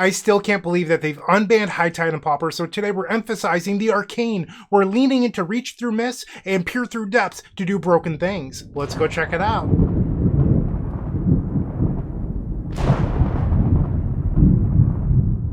I still can't believe that they've unbanned High Tide and Pauper, so today we're emphasizing the Arcane. We're leaning into Reach Through Mists and Peer Through Depths to do broken things. Let's go check it out.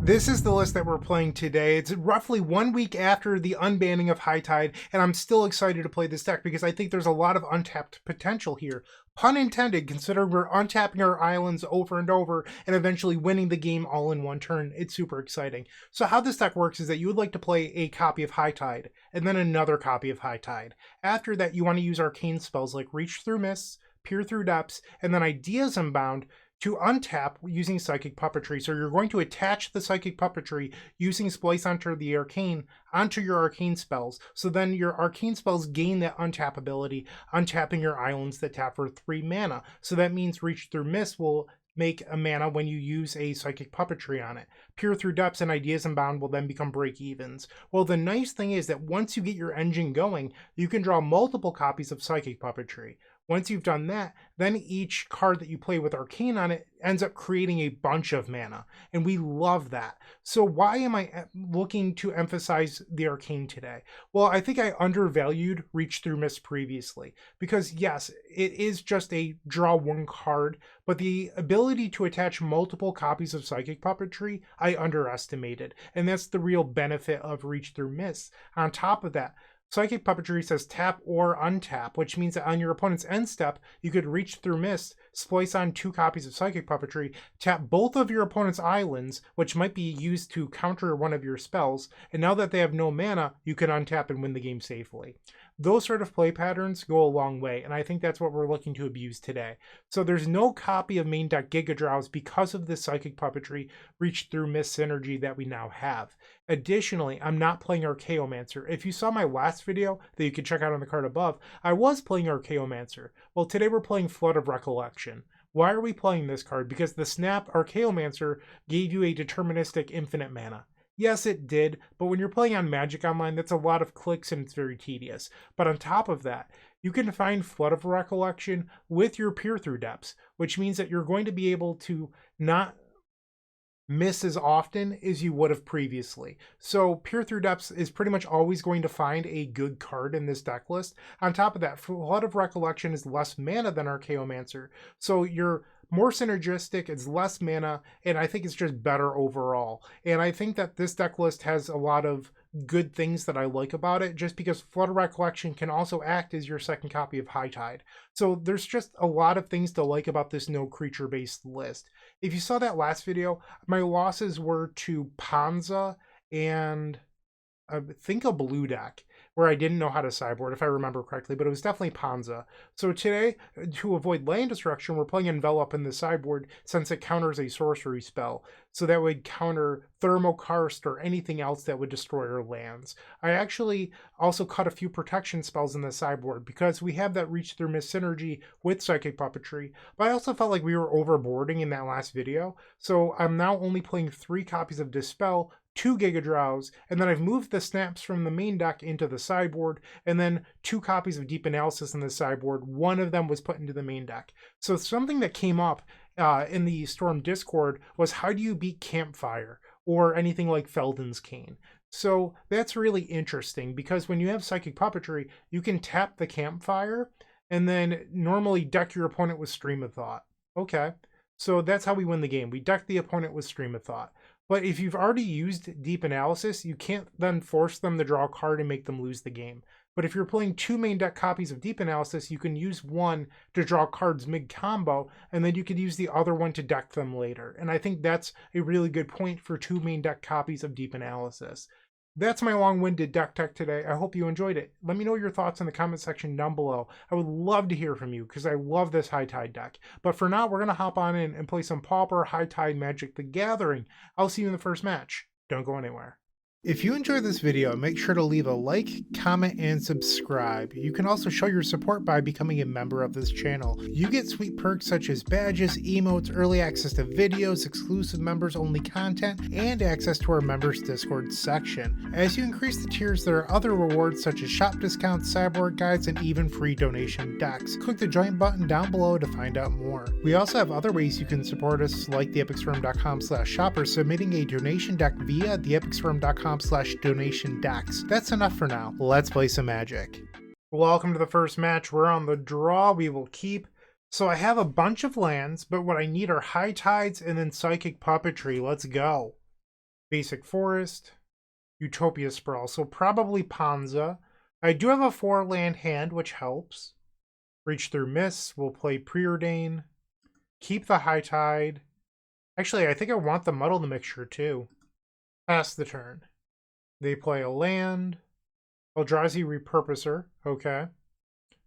This is the list that we're playing today. It's roughly 1 week after the unbanning of High Tide, and I'm still excited to play this deck because I think there's a lot of untapped potential here. Pun intended, considering we're untapping our islands over and over and eventually winning the game all in one turn. It's super exciting. So how this deck works is that you would like to play a copy of High Tide and then another copy of High Tide. After that, you want to use arcane spells like Reach Through Mists, Peer Through Depths, and then Ideas Unbound to untap using Psychic Puppetry. So you're going to attach the Psychic Puppetry using Splice onto the Arcane onto your Arcane spells. So then your Arcane spells gain that untap ability, untapping your islands that tap for 3 mana. So that means Reach Through Mist will make a mana when you use a Psychic Puppetry on it. Peer Through Depths and Ideas Unbound will then become break-evens. Well, the nice thing is that once you get your engine going, you can draw multiple copies of Psychic Puppetry. Once you've done that, then each card that you play with Arcane on it ends up creating a bunch of mana, and we love that. So why am I looking to emphasize the Arcane today? Well, I think I undervalued Reach Through Mist previously, because yes, it is just a draw 1 card, but the ability to attach multiple copies of Psychic Puppetry, I underestimated, and that's the real benefit of Reach Through Mist. On top of that, Psychic Puppetry says tap or untap, which means that on your opponent's end step, you could Reach Through Mist, splice on 2 copies of Psychic Puppetry, tap both of your opponent's islands, which might be used to counter one of your spells, and now that they have no mana, you can untap and win the game safely. Those sort of play patterns go a long way, and I think that's what we're looking to abuse today. So there's no copy of main deck Giga Draws because of the Psychic Puppetry Reach Through Mist synergy that we now have. Additionally, I'm not playing Archaeomancer. If you saw my last video that you can check out on the card above, I was playing Archaeomancer. Well, today we're playing Flood of Recollection. Why are we playing this card? Because the snap Archaeomancer gave you a deterministic infinite mana. Yes, it did, but when you're playing on Magic Online, that's a lot of clicks and it's very tedious. But on top of that, you can find Flood of Recollection with your Peer Through Depths, which means that you're going to be able to not miss as often as you would have previously. So Peer Through Depths is pretty much always going to find a good card in this deck list. On top of that, Flood of Recollection is less mana than Archaeomancer, so you're more synergistic, it's less mana, and I think it's just better overall. And I think that this deck list has a lot of good things that I like about it, just because Flood of Recollection can also act as your second copy of High Tide. So there's just a lot of things to like about this no creature based list. If you saw that last video, my losses were to Panza and I think a blue deck where I didn't know how to sideboard, if I remember correctly, but it was definitely Panza. So today, to avoid land destruction, we're playing Envelop in the sideboard since it counters a sorcery spell. So that would counter Thermokarst or anything else that would destroy our lands. I actually also cut a few protection spells in the sideboard because we have that Reach Through Mist synergy with Psychic Puppetry, but I also felt like we were overboarding in that last video. So I'm now only playing 3 copies of Dispel, 2 Giga Draws, and then I've moved the snaps from the main deck into the sideboard, and then 2 copies of Deep Analysis in the sideboard. One of them was put into the main deck. So something that came up in the Storm Discord was, how do you beat Campfire or anything like Felden's Cane? So that's really interesting because when you have Psychic Puppetry, you can tap the Campfire and then normally deck your opponent with Stream of Thought. Okay, so that's how we win the game. We deck the opponent with Stream of Thought. But if you've already used Deep Analysis, you can't then force them to draw a card and make them lose the game. But if you're playing 2 main deck copies of Deep Analysis, you can use one to draw cards mid-combo, and then you could use the other one to deck them later. And I think that's a really good point for 2 main deck copies of Deep Analysis. That's my long-winded deck tech today. I hope you enjoyed it. Let me know your thoughts in the comment section down below. I would love to hear from you because I love this High Tide deck. But for now, we're going to hop on in and play some Pauper High Tide Magic the Gathering. I'll see you in the first match. Don't go anywhere. If you enjoyed this video, make sure to leave a like, comment, and subscribe. You can also show your support by becoming a member of this channel. You get sweet perks such as badges, emotes, early access to videos, exclusive members-only content, and access to our members Discord section. As you increase the tiers, there are other rewards such as shop discounts, cyborg guides, and even free donation decks. Click the join button down below to find out more. We also have other ways you can support us, like the epicstorm.com/shop or submitting a donation deck via the epicstorm.com/donation decks. That's enough for now. Let's play some Magic. Welcome to the first match. We're on the draw. We will keep. So I have a bunch of lands, but what I need are High Tides and then Psychic Puppetry. Let's go. Basic Forest, Utopia Sprawl. So probably Panza. I do have a 4-land hand, which helps. Reach Through Mists. We'll play Preordain. Keep the High Tide. Actually, I think I want the Muddle the Mixture too. Pass the turn. They play a land. Eldrazi Repurposer. Okay.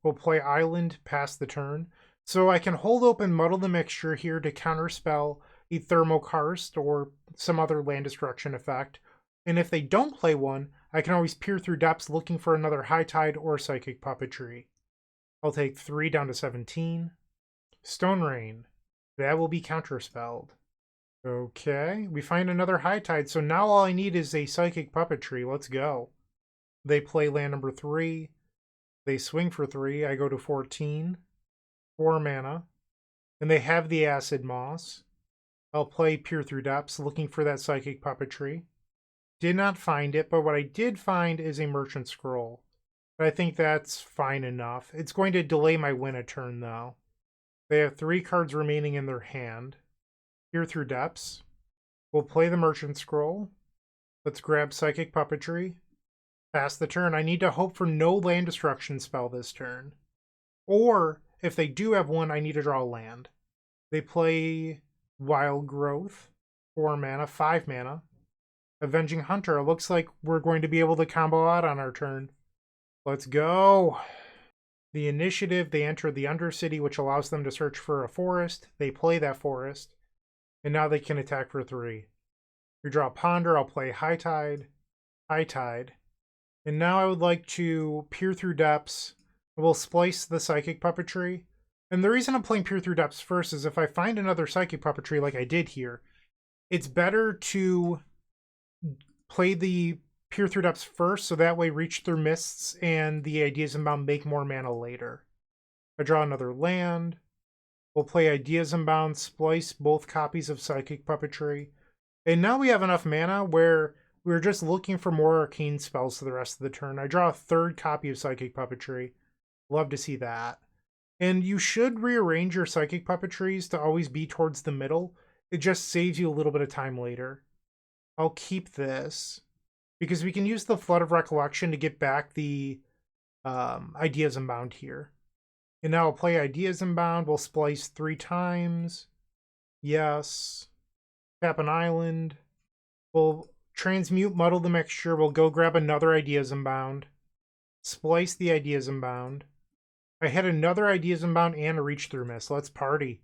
We'll play Island, pass the turn. So I can hold open Muddle the Mixture here to counterspell a Thermokarst or some other land destruction effect. And if they don't play one, I can always peer through depths looking for another High Tide or Psychic Puppetry. I'll take 3 down to 17. Stone Rain. That will be counterspelled. Okay, we find another High Tide, so now all I need is a Psychic Puppetry. Let's go. They play land number 3. They swing for 3. I go to 14. 4 mana. And they have the Acid Moss. I'll play Peer Through Depths, looking for that Psychic Puppetry. Did not find it, but what I did find is a Merchant Scroll. But I think that's fine enough. It's going to delay my win a turn, though. They have 3 cards remaining in their hand. Peer Through Depths. We'll play the Merchant Scroll. Let's grab Psychic Puppetry. Pass the turn. I need to hope for no land destruction spell this turn. Or, if they do have one, I need to draw a land. They play Wild Growth. 4 mana, 5 mana. Avenging Hunter. It looks like we're going to be able to combo out on our turn. Let's go. The initiative, they enter the Undercity, which allows them to search for a forest. They play that forest. And now they can attack for 3. We draw Ponder. I'll play High Tide. High Tide. And now I would like to Peer Through Depths. We'll splice the Psychic Puppetry. And the reason I'm playing Peer Through Depths first is if I find another Psychic Puppetry like I did here, it's better to play the Peer Through Depths first, so that way Reach Through Mists and the Ideas Unbound make more mana later. I draw another land. We'll play Ideas Unbound, splice both copies of Psychic Puppetry. And now we have enough mana where we're just looking for more arcane spells for the rest of the turn. I draw a 3rd copy of Psychic Puppetry. Love to see that. And you should rearrange your Psychic Puppetries to always be towards the middle. It just saves you a little bit of time later. I'll keep this because we can use the Flood of Recollection to get back the Ideas Unbound here. And now I'll play Ideas Unbound. We'll splice 3 times. Yes. Tap an island. We'll transmute Muddle the Mixture. We'll go grab another Ideas Unbound. Splice the Ideas Unbound. I had another Ideas Unbound and a Reach Through Mist. Let's party.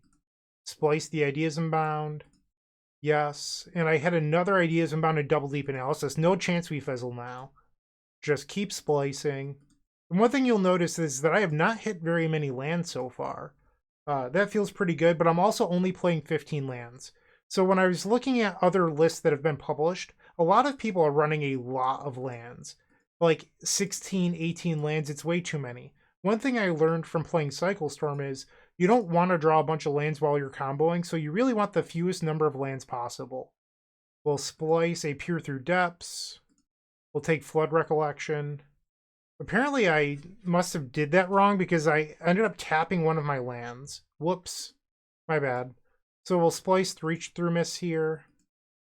Splice the Ideas Unbound. Yes. And I had another Ideas Unbound and Double Deep Analysis. No chance we fizzle now. Just keep splicing. And one thing you'll notice is that I have not hit very many lands so far. That feels pretty good, but I'm also only playing 15 lands. So when I was looking at other lists that have been published, a lot of people are running a lot of lands. Like 16, 18 lands, it's way too many. One thing I learned from playing Cycle Storm is you don't want to draw a bunch of lands while you're comboing, so you really want the fewest number of lands possible. We'll splice a Peer Through Depths. We'll take Flood Recollection. Apparently I must have did that wrong because I ended up tapping one of my lands. Whoops. My bad. So we'll splice Reach Through Mists here.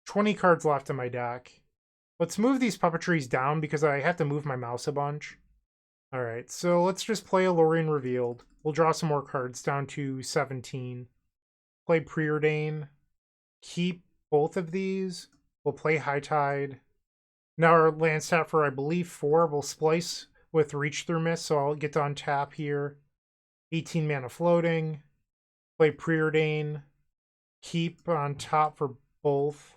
20 cards left in my deck. Let's move these puppetries down because I have to move my mouse a bunch. Alright, so let's just play Alorian Revealed. We'll draw some more cards down to 17. Play Preordain. Keep both of these. We'll play High Tide. Now our land's tap for, I believe, 4. We'll splice with Reach Through Mist, so I'll get to untap here. 18 mana floating. Play Preordain. Keep on top for both.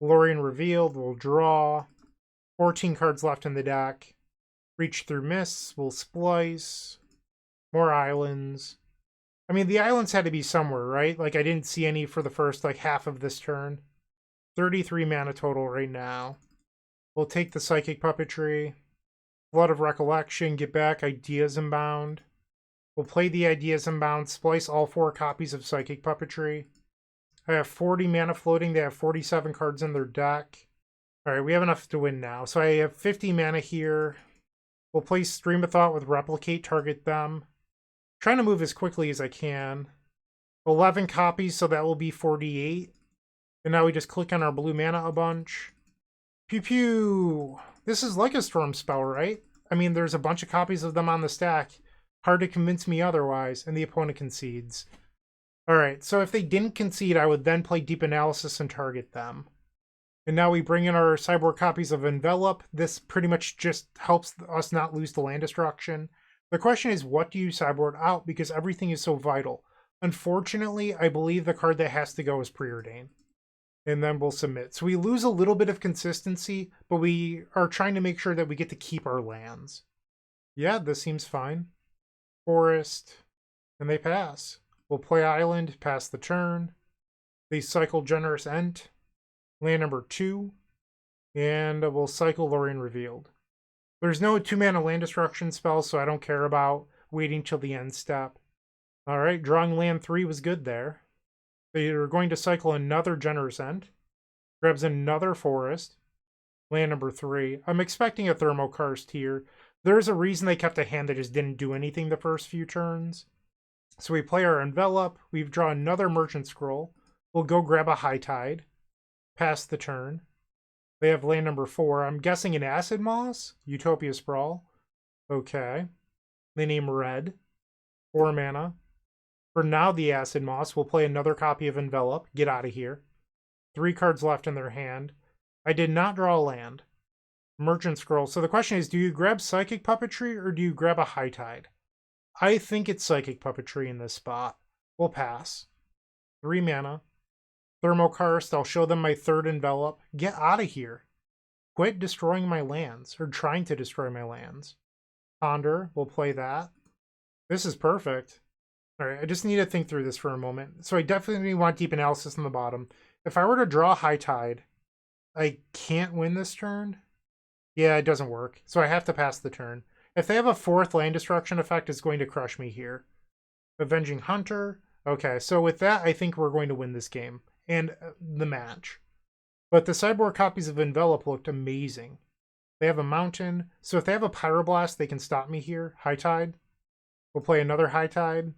Alorian Revealed, we'll draw. 14 cards left in the deck. Reach through Mists, we'll splice. More islands. I mean, the islands had to be somewhere, right? Like, I didn't see any for the first, like, half of this turn. 33 mana total right now. We'll take the Psychic Puppetry. Flood of Recollection, get back Ideas Unbound. We'll play the Ideas Unbound, splice all 4 copies of Psychic Puppetry. I have 40 mana floating. They have 47 cards in their deck. Alright, we have enough to win now. So I have 50 mana here. We'll play Stream of Thought with Replicate, target them. Trying to move as quickly as I can. 11 copies, so that will be 48. And now we just click on our blue mana a bunch. Pew pew! This is like a Storm spell, right? I mean, there's a bunch of copies of them on the stack. Hard to convince me otherwise, and the opponent concedes. Alright, so if they didn't concede, I would then play Deep Analysis and target them. And now we bring in our sideboard copies of Envelop. This pretty much just helps us not lose to land destruction. The question is, what do you sideboard out? Because everything is so vital. Unfortunately, I believe the card that has to go is Preordain. And then we'll submit. So we lose a little bit of consistency, but we are trying to make sure that we get to keep our lands. Yeah, this seems fine. Forest. And they pass. We'll play Island, pass the turn. They cycle Generous Ent. Land number 2. And we'll cycle Lorien Revealed. There's no 2-mana land destruction spell, so I don't care about waiting till the end step. Alright, drawing land 3 was good there. They're going to cycle another Generous Ent. Grabs another Forest. Land number 3. I'm expecting a Thermokarst here. There's a reason they kept a hand that just didn't do anything the first few turns. So we play our Envelop. We've drawn another Merchant Scroll. We'll go grab a High Tide. Pass the turn. They have land number 4. I'm guessing an Acid Moss? Utopia Sprawl. Okay. They name Red. 4 mana. For now, the Acid Moss. We'll play another copy of Envelop. Get out of here. 3 cards left in their hand. I did not draw a land. Merchant Scroll. So the question is, do you grab Psychic Puppetry or do you grab a High Tide? I think it's Psychic Puppetry in this spot. We'll pass. 3 mana. Thermokarst, I'll show them my 3rd Envelop. Get out of here. Quit destroying my lands, or trying to destroy my lands. Ponder, we'll play that. This is perfect. Alright, I just need to think through this for a moment. So I definitely want Deep Analysis on the bottom. If I were to draw High Tide, I can't win this turn? Yeah, it doesn't work. So I have to pass the turn. If they have a 4th land destruction effect, it's going to crush me here. Avenging Hunter. Okay, so with that, I think we're going to win this game. And the match. But the sideboard copies of Envelop looked amazing. They have a mountain, so if they have a Pyroblast, they can stop me here. High Tide. We'll play another High Tide.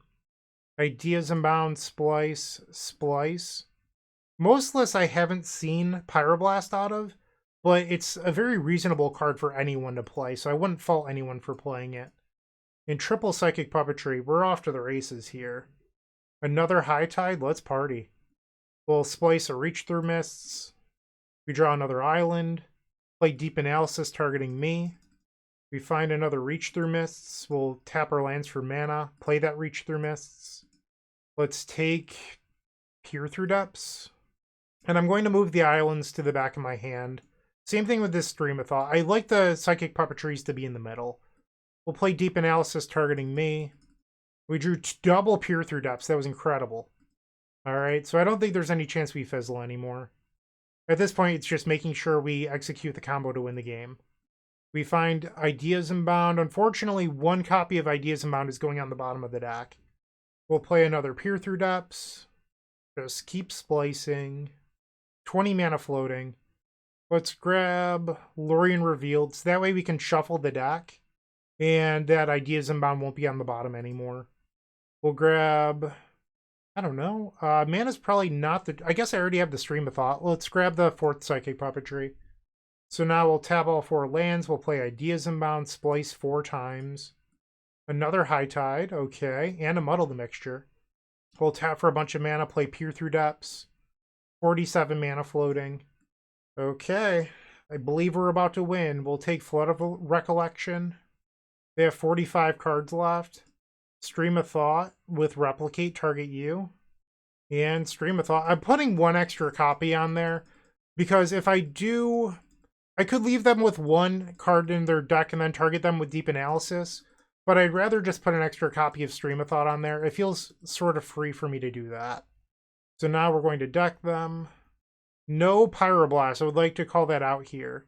Ideas Unbound, Splice, Splice. Most lists I haven't seen Pyroblast out of, but it's a very reasonable card for anyone to play, so I wouldn't fault anyone for playing it. In triple Psychic Puppetry, we're off to the races here. Another High Tide, let's party. We'll splice a Reach Through Mists. We draw another island. Play Deep Analysis targeting me. We find another Reach Through Mists. We'll tap our lands for mana. Play that Reach Through Mists. Let's take Peer Through Depths. And I'm going to move the islands to the back of my hand. Same thing with this Stream of Thought. I like the Psychic Puppetries to be in the middle. We'll play Deep Analysis targeting me. We drew double Peer Through Depths. That was incredible. Alright, so I don't think there's any chance we fizzle anymore. At this point, it's just making sure we execute the combo to win the game. We find Ideas Unbound. Unfortunately, 1 copy of Ideas Unbound is going on the bottom of the deck. We'll play another Peer Through Depths. Just keep splicing. 20 mana floating. Let's grab Lorien Revealed, so that way we can shuffle the deck. And that Ideas Unbound won't be on the bottom anymore. We'll grab... I don't know. Mana's probably not the... I guess I already have the Stream of Thought. Let's grab the 4th Psychic Puppetry. So now we'll tap all 4 lands. We'll play Ideas Unbound, Splice 4 times. Another High Tide, okay. And a Muddle the Mixture. We'll tap for a bunch of mana, play Peer Through Depths. 47 mana floating. Okay. I believe we're about to win. We'll take Flood of Recollection. They have 45 cards left. Stream of Thought with Replicate, target you. And Stream of Thought. I'm putting 1 extra copy on there because if I do I could leave them with one card in their deck and then target them with Deep Analysis, but I'd rather just put an extra copy of Stream of Thought on there. It feels sort of free for me to do that. So now we're going to deck them. No Pyroblast. I would like to call that out here.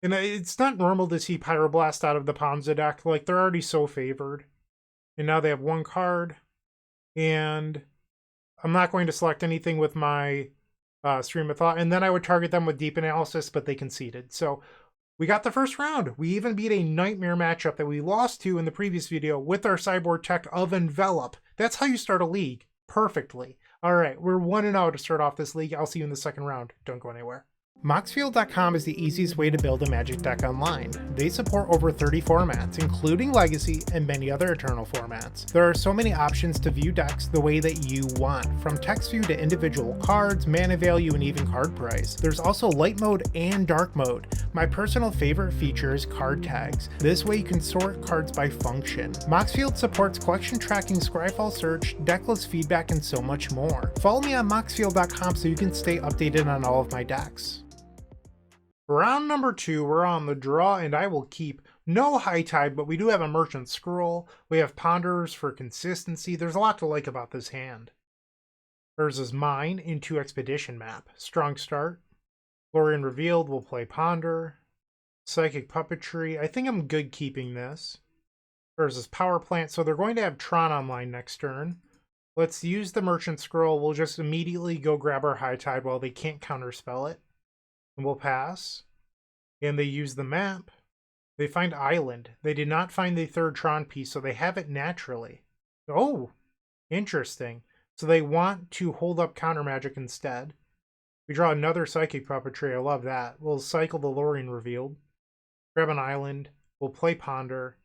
And it's not normal to see Pyroblast out of the Ponza deck. Like, they're already so favored. And now they have one card. And I'm not going to select anything with my Stream of Thought. And then I would target them with Deep Analysis, but they conceded. So we got the first round. We even beat a nightmare matchup that we lost to in the previous video with our sideboard tech of Envelop. That's how you start a league. Perfectly. All right, we're 1-0 to start off this league. I'll see you in the second round. Don't go anywhere. Moxfield.com is the easiest way to build a Magic deck online. They support over 30 formats, including Legacy and many other Eternal formats. There are so many options to view decks the way that you want, from text view to individual cards, mana value, and even card price. There's also light mode and dark mode. My personal favorite feature is card tags. This way you can sort cards by function. Moxfield supports collection tracking, Scryfall search, decklist feedback, and so much more. Follow me on Moxfield.com so you can stay updated on all of my decks. Round number 2, we're on the draw, and I will keep no High Tide, but we do have a Merchant Scroll. We have Ponders for consistency. There's a lot to like about this hand. Hers is mine into Expedition Map. Strong start. Lorien Revealed, we'll play Ponder. Psychic Puppetry. I think I'm good keeping this. Hers is Power Plant, so they're going to have Tron online next turn. Let's use the Merchant Scroll. We'll just immediately go grab our High Tide while they can't counterspell it. And we'll pass. And they use the map. They find Island. They did not find the third Tron piece, so they have it naturally. Oh, interesting. So they want to hold up counter magic instead. We draw another Psychic Puppetry. I love that. We'll cycle the Lorien Revealed. Grab an Island. We'll play Ponder.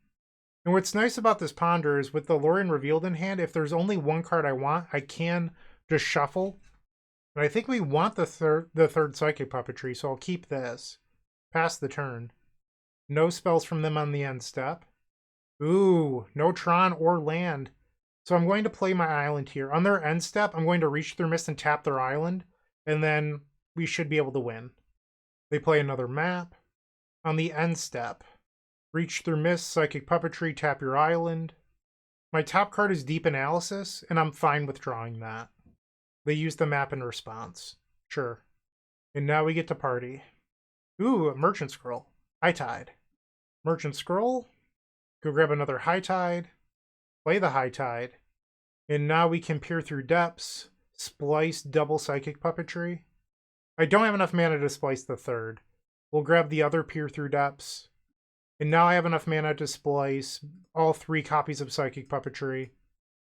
And what's nice about this Ponder is with the Lorien Revealed in hand, if there's only one card I want, I can just shuffle. But I think we want the third Psychic Puppetry, so I'll keep this. Pass the turn. No spells from them on the end step. Ooh, no Tron or land. So I'm going to play my island here. On their end step, I'm going to reach through Mist and tap their island, and then we should be able to win. They play another map. On the end step, reach through Mist, Psychic Puppetry, tap your island. My top card is Deep Analysis, and I'm fine with drawing that. They use the map in response. Sure. And now we get to party. Ooh, a Merchant Scroll. High Tide. Merchant Scroll. Go grab another High Tide. Play the High Tide. And now we can peer through depths. Splice double Psychic Puppetry. I don't have enough mana to splice the third. We'll grab the other peer through depths. And now I have enough mana to splice all 3 copies of Psychic Puppetry.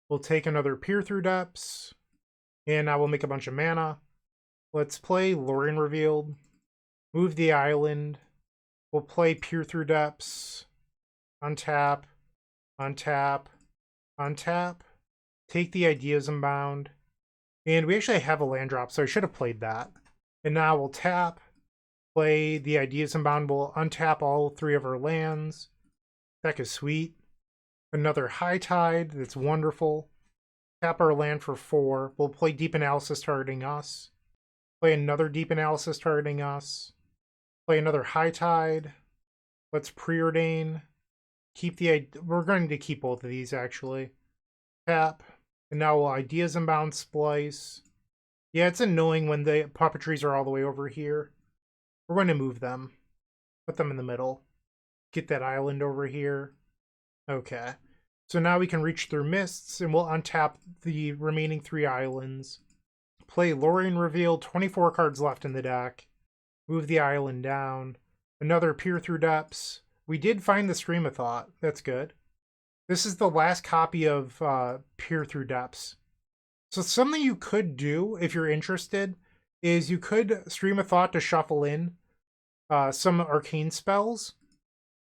We'll take another peer through depths. And now we'll make a bunch of mana. Let's play Lorien Revealed. Move the island. We'll play Peer Through Depths. Untap. Untap. Untap. Take the Ideas Unbound. And we actually have a land drop, so I should have played that. And now we'll tap. Play the Ideas Unbound. We'll untap all 3 of our lands. Deck is sweet. Another High Tide. That's wonderful. Tap our land for 4. We'll play Deep Analysis targeting us. Play another Deep Analysis targeting us. Play another High Tide. Let's preordain. We're going to keep both of these, actually. Tap. And now we'll Ideas Unbound Splice. Yeah, it's annoying when the Puppetries are all the way over here. We're going to move them. Put them in the middle. Get that island over here. Okay. So now we can reach through Mists, and we'll untap the remaining 3 islands. Play Lorien Reveal, 24 cards left in the deck. Move the island down. Another Peer Through Depths. We did find the Stream of Thought. That's good. This is the last copy of Peer Through Depths. So something you could do, if you're interested, is you could Stream of Thought to shuffle in some arcane spells,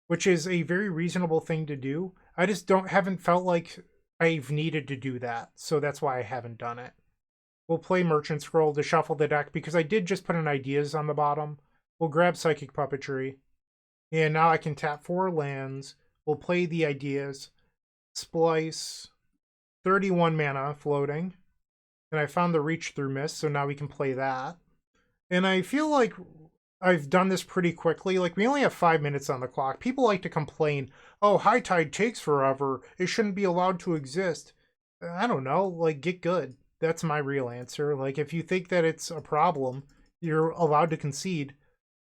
which is a very reasonable thing to do. I just haven't felt like I've needed to do that, so that's why I haven't done it. We'll play Merchant Scroll to shuffle the deck, because I did just put an Ideas on the bottom. We'll grab Psychic Puppetry, and now I can tap 4 lands. We'll play the Ideas, Splice, 31 mana floating, and I found the Reach Through Mist, so now we can play that. And I feel like I've done this pretty quickly. Like, we only have 5 minutes on the clock. People like to complain, oh, high tide takes forever. It shouldn't be allowed to exist. I don't know. Like, get good. That's my real answer. Like, if you think that it's a problem, you're allowed to concede.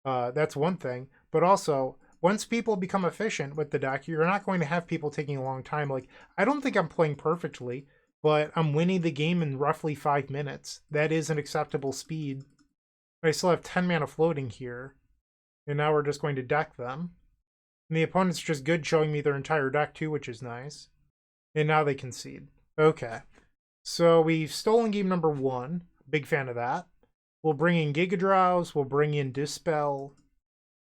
That's one thing. But also, once people become efficient with the deck, you're not going to have people taking a long time. Like, I don't think I'm playing perfectly, but I'm winning the game in roughly 5 minutes. That is an acceptable speed. I still have 10 mana floating here. And now we're just going to deck them. And the opponent's just good showing me their entire deck too, which is nice. And now they concede. Okay. So we've stolen game number 1. Big fan of that. We'll bring in Giga Drowse. We'll bring in Dispel.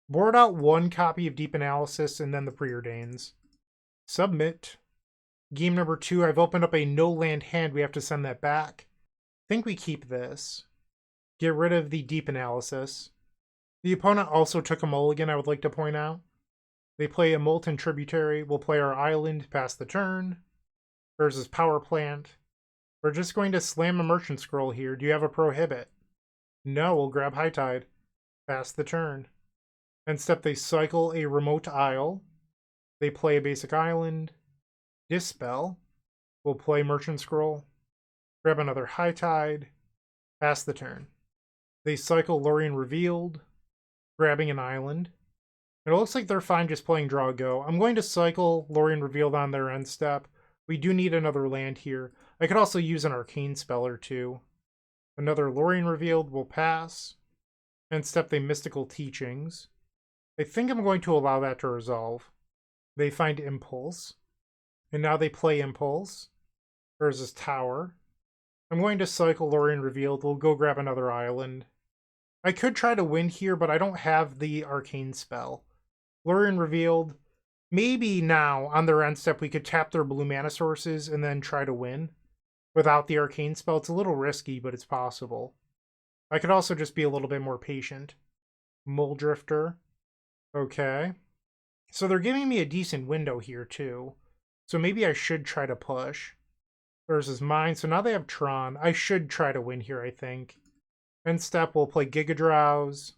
Board out 1 copy of Deep Analysis and then the Preordains. Submit. Game number 2, I've opened up a no land hand. We have to send that back. I think we keep this. Get rid of the Deep Analysis. The opponent also took a mulligan, I would like to point out. They play a Molten Tributary. We'll play our Island, pass the turn. Versus Power Plant. We're just going to slam a Merchant Scroll here. Do you have a Prohibit? No, we'll grab High Tide. Pass the turn. End step, they cycle a Remote Isle. They play a basic Island. Dispel. We'll play Merchant Scroll. Grab another High Tide. Pass the turn. They cycle Lorien Revealed, grabbing an island. It looks like they're fine just playing Draw Go. I'm going to cycle Lorien Revealed on their end step. We do need another land here. I could also use an Arcane spell or two. Another Lorien Revealed will pass. End step, they Mystical Teachings. I think I'm going to allow that to resolve. They find Impulse. And now they play Impulse versus Tower. I'm going to cycle Lorien Revealed. We'll go grab another island. I could try to win here, but I don't have the Arcane spell. Lorien Revealed. Maybe now, on their end step, we could tap their blue mana sources and then try to win. Without the Arcane spell, it's a little risky, but it's possible. I could also just be a little bit more patient. Mole Drifter. Okay. So they're giving me a decent window here, too. So maybe I should try to push. Versus mine. So now they have Tron. I should try to win here, I think. End step, we'll play Giga Drowse.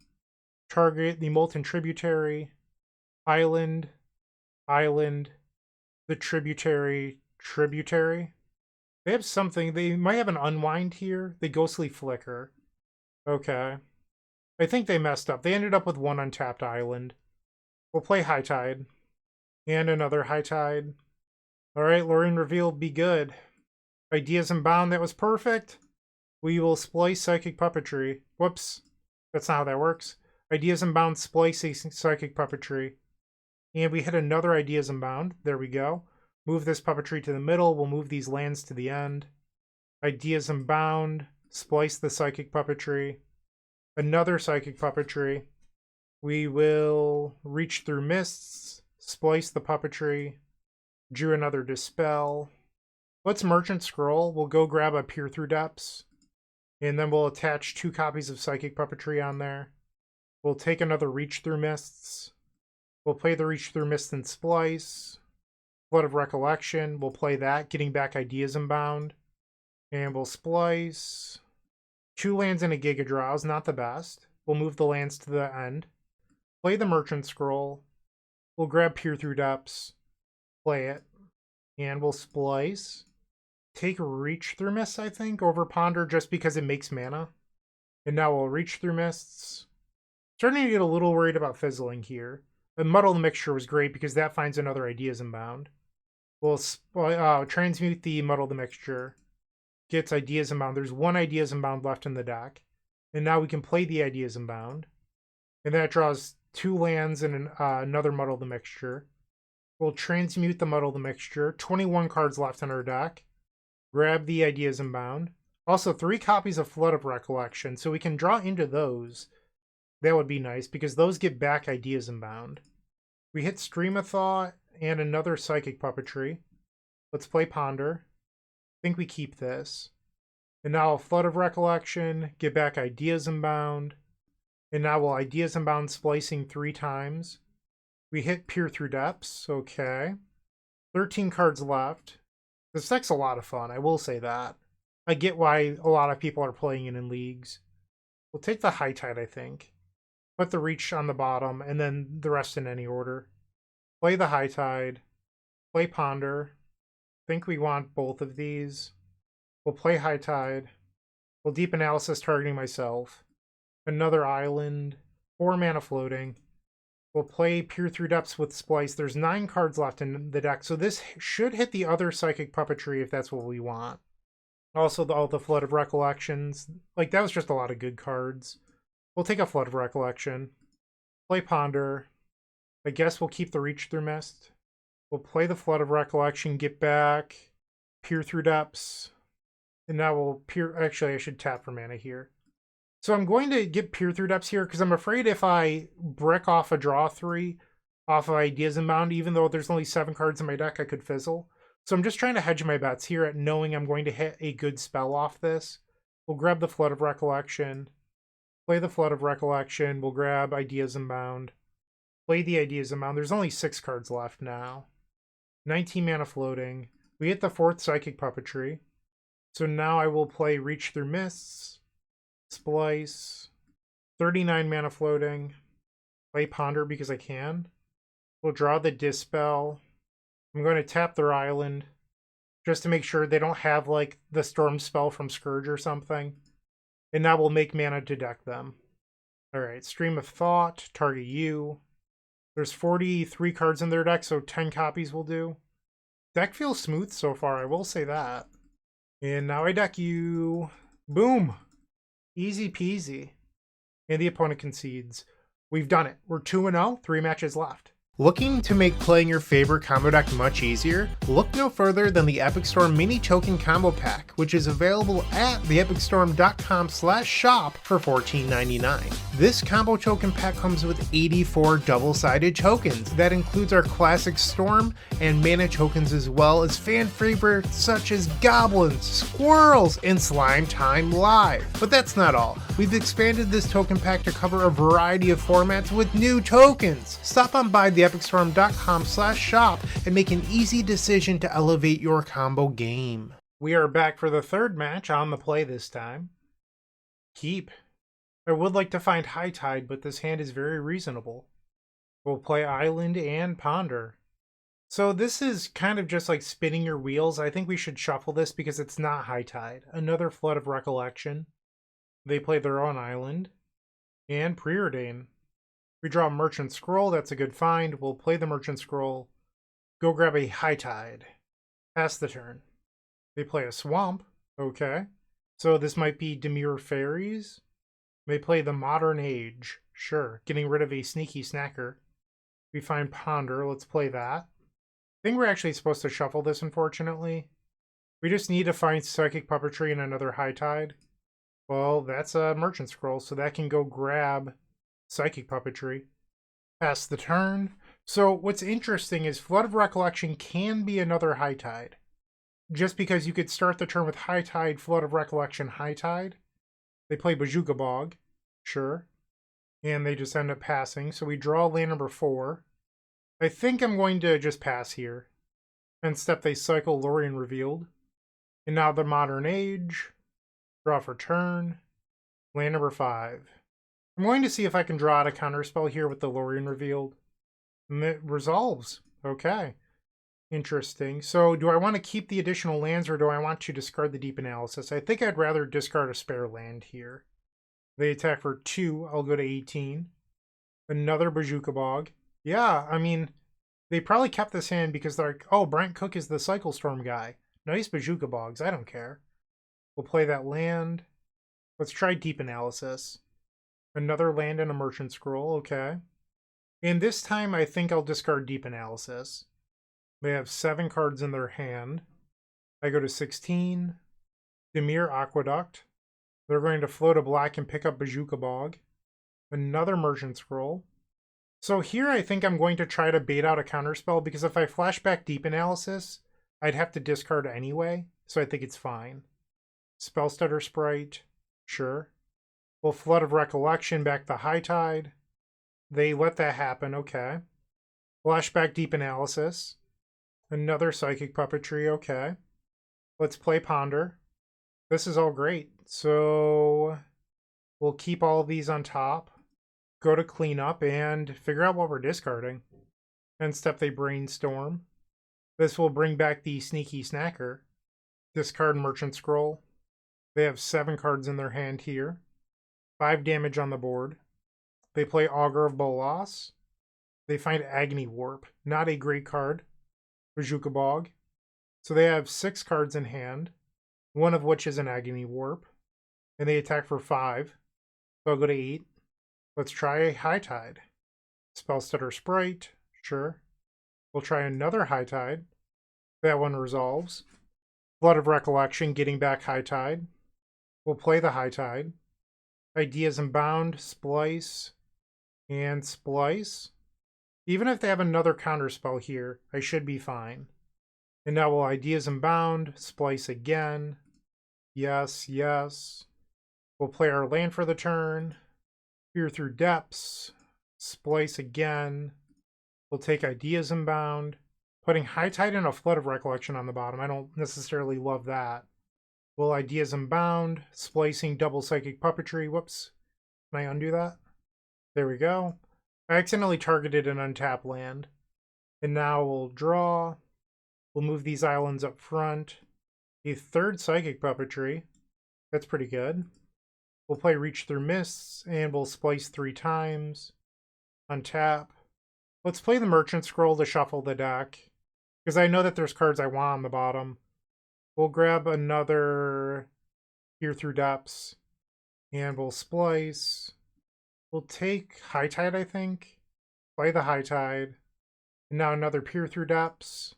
Target the Molten Tributary. Island. Island. The Tributary. Tributary. They have something. They might have an Unwind here. The Ghostly Flicker. Okay. I think they messed up. They ended up with 1 untapped island. We'll play High Tide. And another High Tide. Alright, Lorien Revealed, be good. Ideas Unbound, that was perfect. We will splice Psychic Puppetry. Whoops. That's not how that works. Ideas Unbound, splice a Psychic Puppetry. And we hit another Ideas Unbound. There we go. Move this Puppetry to the middle. We'll move these lands to the end. Ideas Unbound, splice the Psychic Puppetry. Another Psychic Puppetry. We will reach through Mists, splice the Puppetry. Drew another Dispel. Let's Merchant Scroll. We'll go grab a Peer Through Depths. And then we'll attach 2 copies of Psychic Puppetry on there. We'll take another Reach Through Mists. We'll play the Reach Through Mists and Splice. Flood of Recollection. We'll play that, getting back Ideas Unbound. And we'll Splice. 2 lands and a Giga Drowse, not the best. We'll move the lands to the end. Play the Merchant Scroll. We'll grab Peer Through Depths. Play it. And we'll Splice. Take Reach Through Mists, I think, over Ponder just because it makes mana. And now we'll Reach Through Mists. Starting to get a little worried about fizzling here. The Muddle the Mixture was great because that finds another Ideas Unbound. We'll transmute the Muddle the Mixture. Gets Ideas Unbound. There's 1 Ideas Unbound left in the deck. And now we can play the Ideas Unbound. And that draws 2 lands and another Muddle the Mixture. We'll transmute the Muddle the Mixture. 21 cards left in our deck. Grab the Ideas Unbound. Also, 3 copies of Flood of Recollection, so we can draw into those. That would be nice, because those get back Ideas Unbound. We hit Stream of Thought and another Psychic Puppetry. Let's play Ponder. I think we keep this. And now a Flood of Recollection, get back Ideas Unbound. And now we'll Ideas Unbound splicing 3 times. We hit Peer Through Depths, okay. 13 cards left. This deck's a lot of fun, I will say that. I get why a lot of people are playing it in leagues. We'll take the High Tide, I think. put the Reach on the bottom, and then the rest in any order. Play the High Tide, play Ponder. Think we want both of these. We'll play High Tide. We'll Deep Analysis targeting myself. Another Island. 4 mana floating. We'll play Peer Through Depths with Splice. There's 9 cards left in the deck, so this should hit the other Psychic Puppetry if that's what we want. Also, all the Flood of Recollections. Like, that was just a lot of good cards. We'll take a Flood of Recollection. Play Ponder. I guess we'll keep the Reach Through Mist. We'll play the Flood of Recollection, get back, Peer Through Depths. And now we'll Actually, I should tap for mana here. So I'm going to get Peer Through Depths here because I'm afraid if I brick off a draw 3 off of Ideas Unbound, even though there's only 7 cards in my deck, I could fizzle. So I'm just trying to hedge my bets here at knowing I'm going to hit a good spell off this. We'll grab the Flood of Recollection, play the Flood of Recollection, we'll grab Ideas Unbound, play the Ideas Unbound. There's only 6 cards left now. 19 mana floating. We hit the 4th Psychic Puppetry. So now I will play Reach Through Mists, Splice, 39 mana floating, play Ponder because I can. We'll draw the Dispel. I'm going to tap their Island just to make sure they don't have like the Storm spell from Scourge or something. And now we'll make mana to deck them. Alright, Stream of Thought, target you. There's 43 cards in their deck, so 10 copies will do. Deck feels smooth so far, I will say that. And now I deck you. Boom! Easy peasy. And the opponent concedes. We've done it. We're 2-0, 3 matches left. Looking to make playing your favorite combo deck much easier? Look no further than the Epic Storm Mini Token Combo Pack, which is available at theepicstorm.com/shop for $14.99. This combo token pack comes with 84 double-sided tokens. That includes our classic Storm and mana tokens, as well as fan favorites such as Goblins, Squirrels, and Slime Time Live. But that's not all. We've expanded this token pack to cover a variety of formats with new tokens. Stop on by theepicstorm.com/shop and make an easy decision to elevate your combo game. We are back for the third match on the play this time. Keep. I would like to find High Tide, but this hand is very reasonable. We'll play Island and Ponder. So this is kind of just like spinning your wheels. I think we should shuffle this because it's not High Tide. Another Flood of Recollection. They play their own Island. And Preordain. We draw a Merchant Scroll. That's a good find. We'll play the Merchant Scroll. Go grab a High Tide. Pass the turn. They play a Swamp. Okay. So this might be Dimir Fairies. They play the Modern Age. Sure. Getting rid of a sneaky snacker. We find Ponder. Let's play that. I think we're actually supposed to shuffle this, unfortunately. We just need to find Psychic Puppetry and another High Tide. Well, that's a Merchant Scroll, so that can go grab Psychic Puppetry. Pass the turn. So what's interesting is Flood of Recollection can be another High Tide. Just because you could start the turn with High Tide, Flood of Recollection, High Tide. They play Bojuka Bog. Sure. And they just end up passing. So we draw land number 4. I think I'm going to just pass here. And step they cycle Lorien Revealed. And now the Modern Age. Draw for turn. Land number 5. I'm going to see if I can draw out a counterspell here with the Lorien Revealed. And it resolves. Okay. Interesting. So do I want to keep the additional lands or do I want to discard the Deep Analysis? I think I'd rather discard a spare land here. They attack for 2. I'll go to 18. Another Bojuka Bog. Yeah, I mean, they probably kept this hand because they're like, oh, Bryant Cook is the Cycle Storm guy. Nice Bojuka Bogs. I don't care. We'll play that land. Let's try Deep Analysis. Another land and a Merchant Scroll. Okay. And this time I think I'll discard Deep Analysis. They have 7 cards in their hand. I go to 16. Dimir Aqueduct. They're going to float a black and pick up Bojuka Bog. Another Merchant Scroll. So here I think I'm going to try to bait out a counterspell because if I flashback Deep Analysis, I'd have to discard anyway. So I think it's fine. Spellstutter Sprite. Sure. We'll Flood of Recollection back the High Tide. They let that happen. Okay. Flashback Deep Analysis. Another Psychic Puppetry. Okay. Let's play Ponder. This is all great. So we'll keep all of these on top. go to clean up and figure out what we're discarding. And step they brainstorm. This will bring back the Sneaky Snacker. Discard Merchant Scroll. They have 7 cards in their hand here. 5 damage on the board. They play Augur of Bolas. They find Agony Warp. Not a great card. Bajuka Bog. So they have 6 cards in hand, one of which is an Agony Warp. And they attack for 5. So I'll go to 8. Let's try a High Tide. Spellstutter Sprite. Sure. We'll try another High Tide. That one resolves. Flood of Recollection, getting back High Tide. We'll play the High Tide. Ideas Unbound, Splice, and Splice. Even if they have another counterspell here, I should be fine. And now we'll Ideas Unbound, Splice again. Yes, yes. We'll play our land for the turn. Peer through Depths. Splice again. We'll take Ideas Unbound. Putting High Tide and a Flood of Recollection on the bottom. I don't necessarily love that. We'll Ideas Unbound. Splicing double Psychic Puppetry. Whoops. Can I undo that? There we go. I accidentally targeted an untapped land. And now we'll draw. We'll move these islands up front. A 3rd Psychic Puppetry. That's pretty good. We'll play Reach Through Mists, and we'll splice 3 times. Untap. Let's play the Merchant Scroll to shuffle the deck, because I know that there's cards I want on the bottom. We'll grab another Peer Through Depths, and we'll splice. We'll take High Tide, I think. Play the High Tide. And now another Peer Through Depths.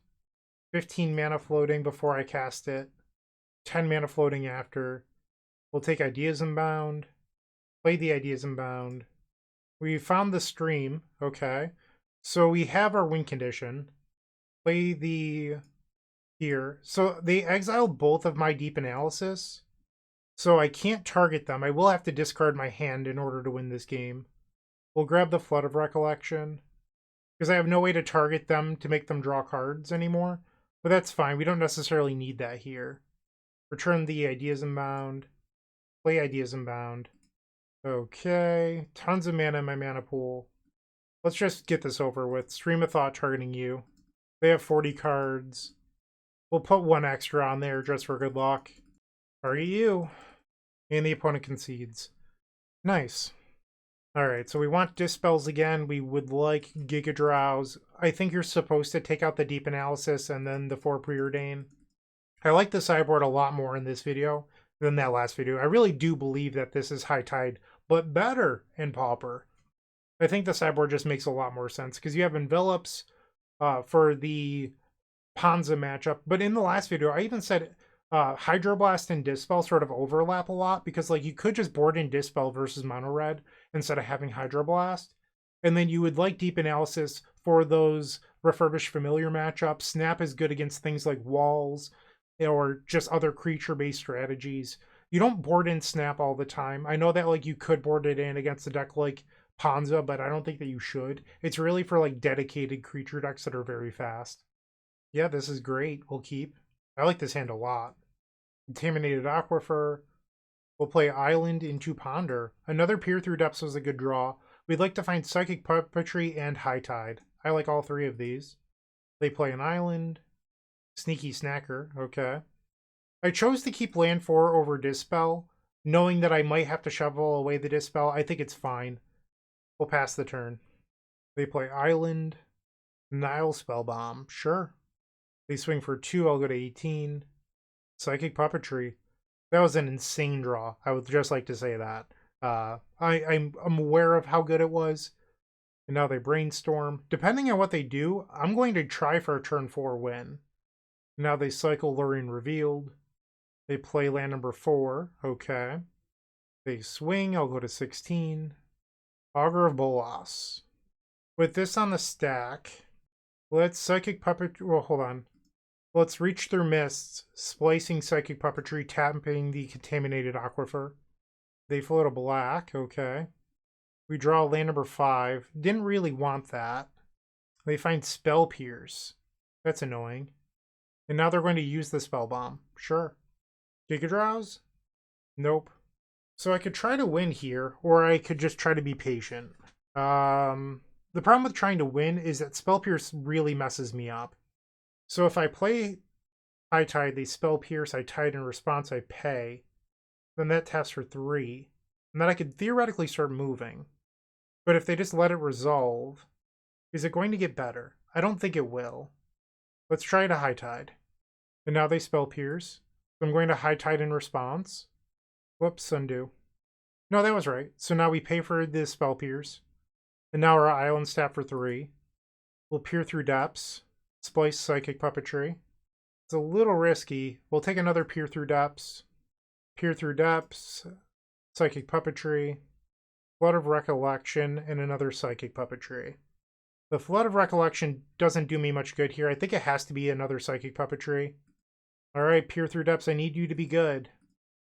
15 mana floating before I cast it. 10 mana floating after. We'll take Ideas Unbound. Play the Ideas Unbound. We found the stream. Okay. So we have our win condition. Play the here. So they exiled both of my Deep Analysis. So I can't target them. I will have to discard my hand in order to win this game. We'll grab the Flood of Recollection, because I have no way to target them to make them draw cards anymore. But that's fine. We don't necessarily need that here. Return the Ideas Unbound. Play Ideas Unbound. Okay. Tons of mana in my mana pool. Let's just get this over with. Stream of Thought targeting you. They have 40 cards. We'll put 1 extra on there just for good luck. Target you. And the opponent concedes. Nice. Alright, so we want Dispels again. We would like Giga Drowse. I think you're supposed to take out the Deep Analysis and then the 4 Preordain. I like the sideboard a lot more in this video than that last video. I really do believe that this is High Tide, but better in Pauper. I think the sideboard just makes a lot more sense, because you have Envelops for the Panza matchup. But in the last video, I even said Hydroblast and Dispel sort of overlap a lot, because like you could just board in Dispel versus Mono Red instead of having Hydroblast. And then you would like Deep Analysis for those Refurbished Familiar matchups. Snap is good against things like walls or just other creature-based strategies. You don't board in Snap all the time. I know that like you could board it in against a deck like Panza, but I don't think that you should. It's really for like dedicated creature decks that are very fast. Yeah, this is great. We'll keep. I like this hand a lot. Contaminated Aquifer. We'll play Island into Ponder. Another Peer Through Depths was a good draw. We'd like to find Psychic Puppetry and High Tide. I like all 3 of these. They play an Island. Sneaky Snacker. Okay. I chose to keep land 4 over Dispel, knowing that I might have to shovel away the Dispel. I think it's fine. We'll pass the turn. They play Island. Nile Spellbomb. Sure. They swing for 2. I'll go to 18. Psychic Puppetry. That was an insane draw. I would just like to say that. I'm aware of how good it was. And now they brainstorm. Depending on what they do, I'm going to try for a turn 4 win. Now they cycle Lurien Revealed. They play land number 4. Okay. They swing. I'll go to 16. Augur of Bolas. With this on the stack, let's Psychic Puppetry. Well, hold on. Let's Reach Through Mists, splicing Psychic Puppetry, tapping the Contaminated Aquifer. They float a black. Okay. We draw land number 5. Didn't really want that. They find Spell Pierce. That's annoying. And now they're going to use the Spell Bomb. Sure. Giga Drowse? Nope. So I could try to win here, or I could just try to be patient. The problem with trying to win is that Spell Pierce really messes me up. So if I play High Tide, they Spell Pierce, I tide in response, I pay. Then that taps for 3. And then I could theoretically start moving. But if they just let it resolve, is it going to get better? I don't think it will. Let's try to High Tide. And now they Spell Pierce. So I'm going to High Tide in response. Whoops, undo. No, that was right. So now we pay for the Spell Pierce. And now our islands tap for 3. We'll peer through depths. Splice Psychic Puppetry. It's a little risky. We'll take another peer through depths. Peer through depths. Psychic Puppetry. Flood of Recollection, and another Psychic Puppetry. The Flood of Recollection doesn't do me much good here. I think it has to be another Psychic Puppetry. Alright, peer through depths. I need you to be good.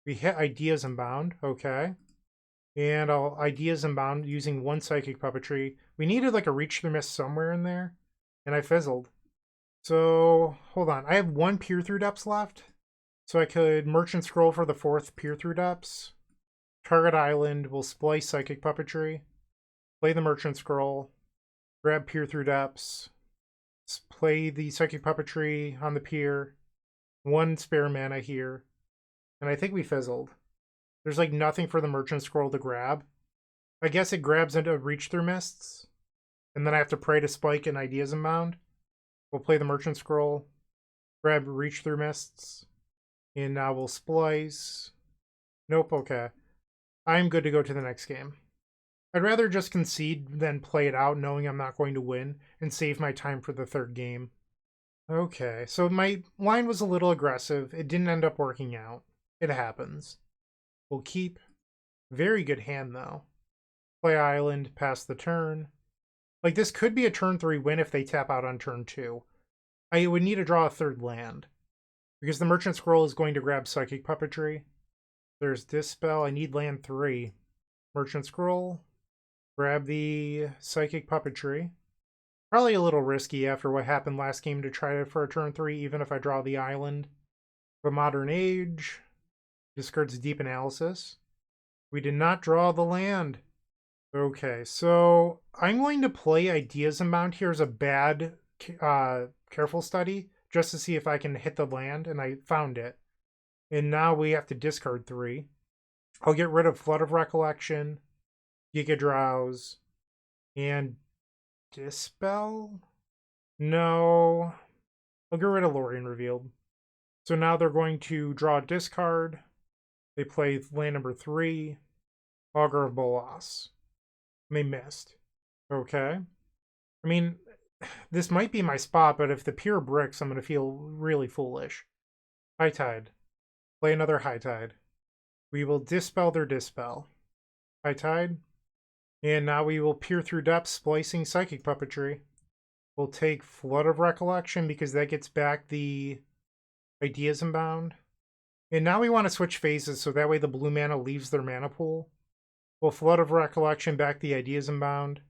We hit Ideas Unbound. Okay. And I'll Ideas Unbound using 1 Psychic Puppetry. We needed like a Reach Through Mist somewhere in there. And I fizzled. So, hold on. I have 1 Peer Through Depths left. So I could Merchant Scroll for the 4th Peer Through Depths. Target island will splice Psychic Puppetry. Play the Merchant Scroll. Grab Peer Through Depths. Play the Psychic Puppetry on the pier. 1 spare mana here. And I think we fizzled. There's like nothing for the Merchant Scroll to grab. I guess it grabs into Reach Through Mists. And then I have to pray to Spike and Ideas Unbound. We'll play the Merchant Scroll. Grab Reach Through Mists. And now we'll splice. Nope, okay. I'm good to go to the next game. I'd rather just concede than play it out knowing I'm not going to win and save my time for the 3rd game. Okay, so my line was a little aggressive. It didn't end up working out. It happens. We'll keep. Very good hand, though. Play island, pass the turn. Like, this could be a turn 3 win if they tap out on turn 2. I would need to draw a 3rd land. Because the Merchant Scroll is going to grab Psychic Puppetry. There's Dispel. I need land 3. Merchant Scroll. Grab the Psychic Puppetry. Probably a little risky after what happened last game to try it for a turn 3, even if I draw the island. The Modern Age. Discards Deep Analysis. We did not draw the land. Okay, so I'm going to play Ideas Unbound here as a bad careful study, just to see if I can hit the land, and I found it. And now we have to discard 3. I'll get rid of Flood of Recollection, Giga Drowse, and Dispel? No. I'll get rid of Lorien Revealed. So now they're going to draw a discard. They play land number 3, Augur of Bolas. And they missed. Okay. I mean, this might be my spot, but if the pure bricks, I'm going to feel really foolish. High Tide. Play another High Tide. We will dispel their Dispel. High Tide. And now we will peer through depths, splicing Psychic Puppetry. We'll take Flood of Recollection because that gets back the Ideas Unbound. And now we want to switch phases so that way the blue mana leaves their mana pool. We'll Flood of Recollection back the Ideas Unbound.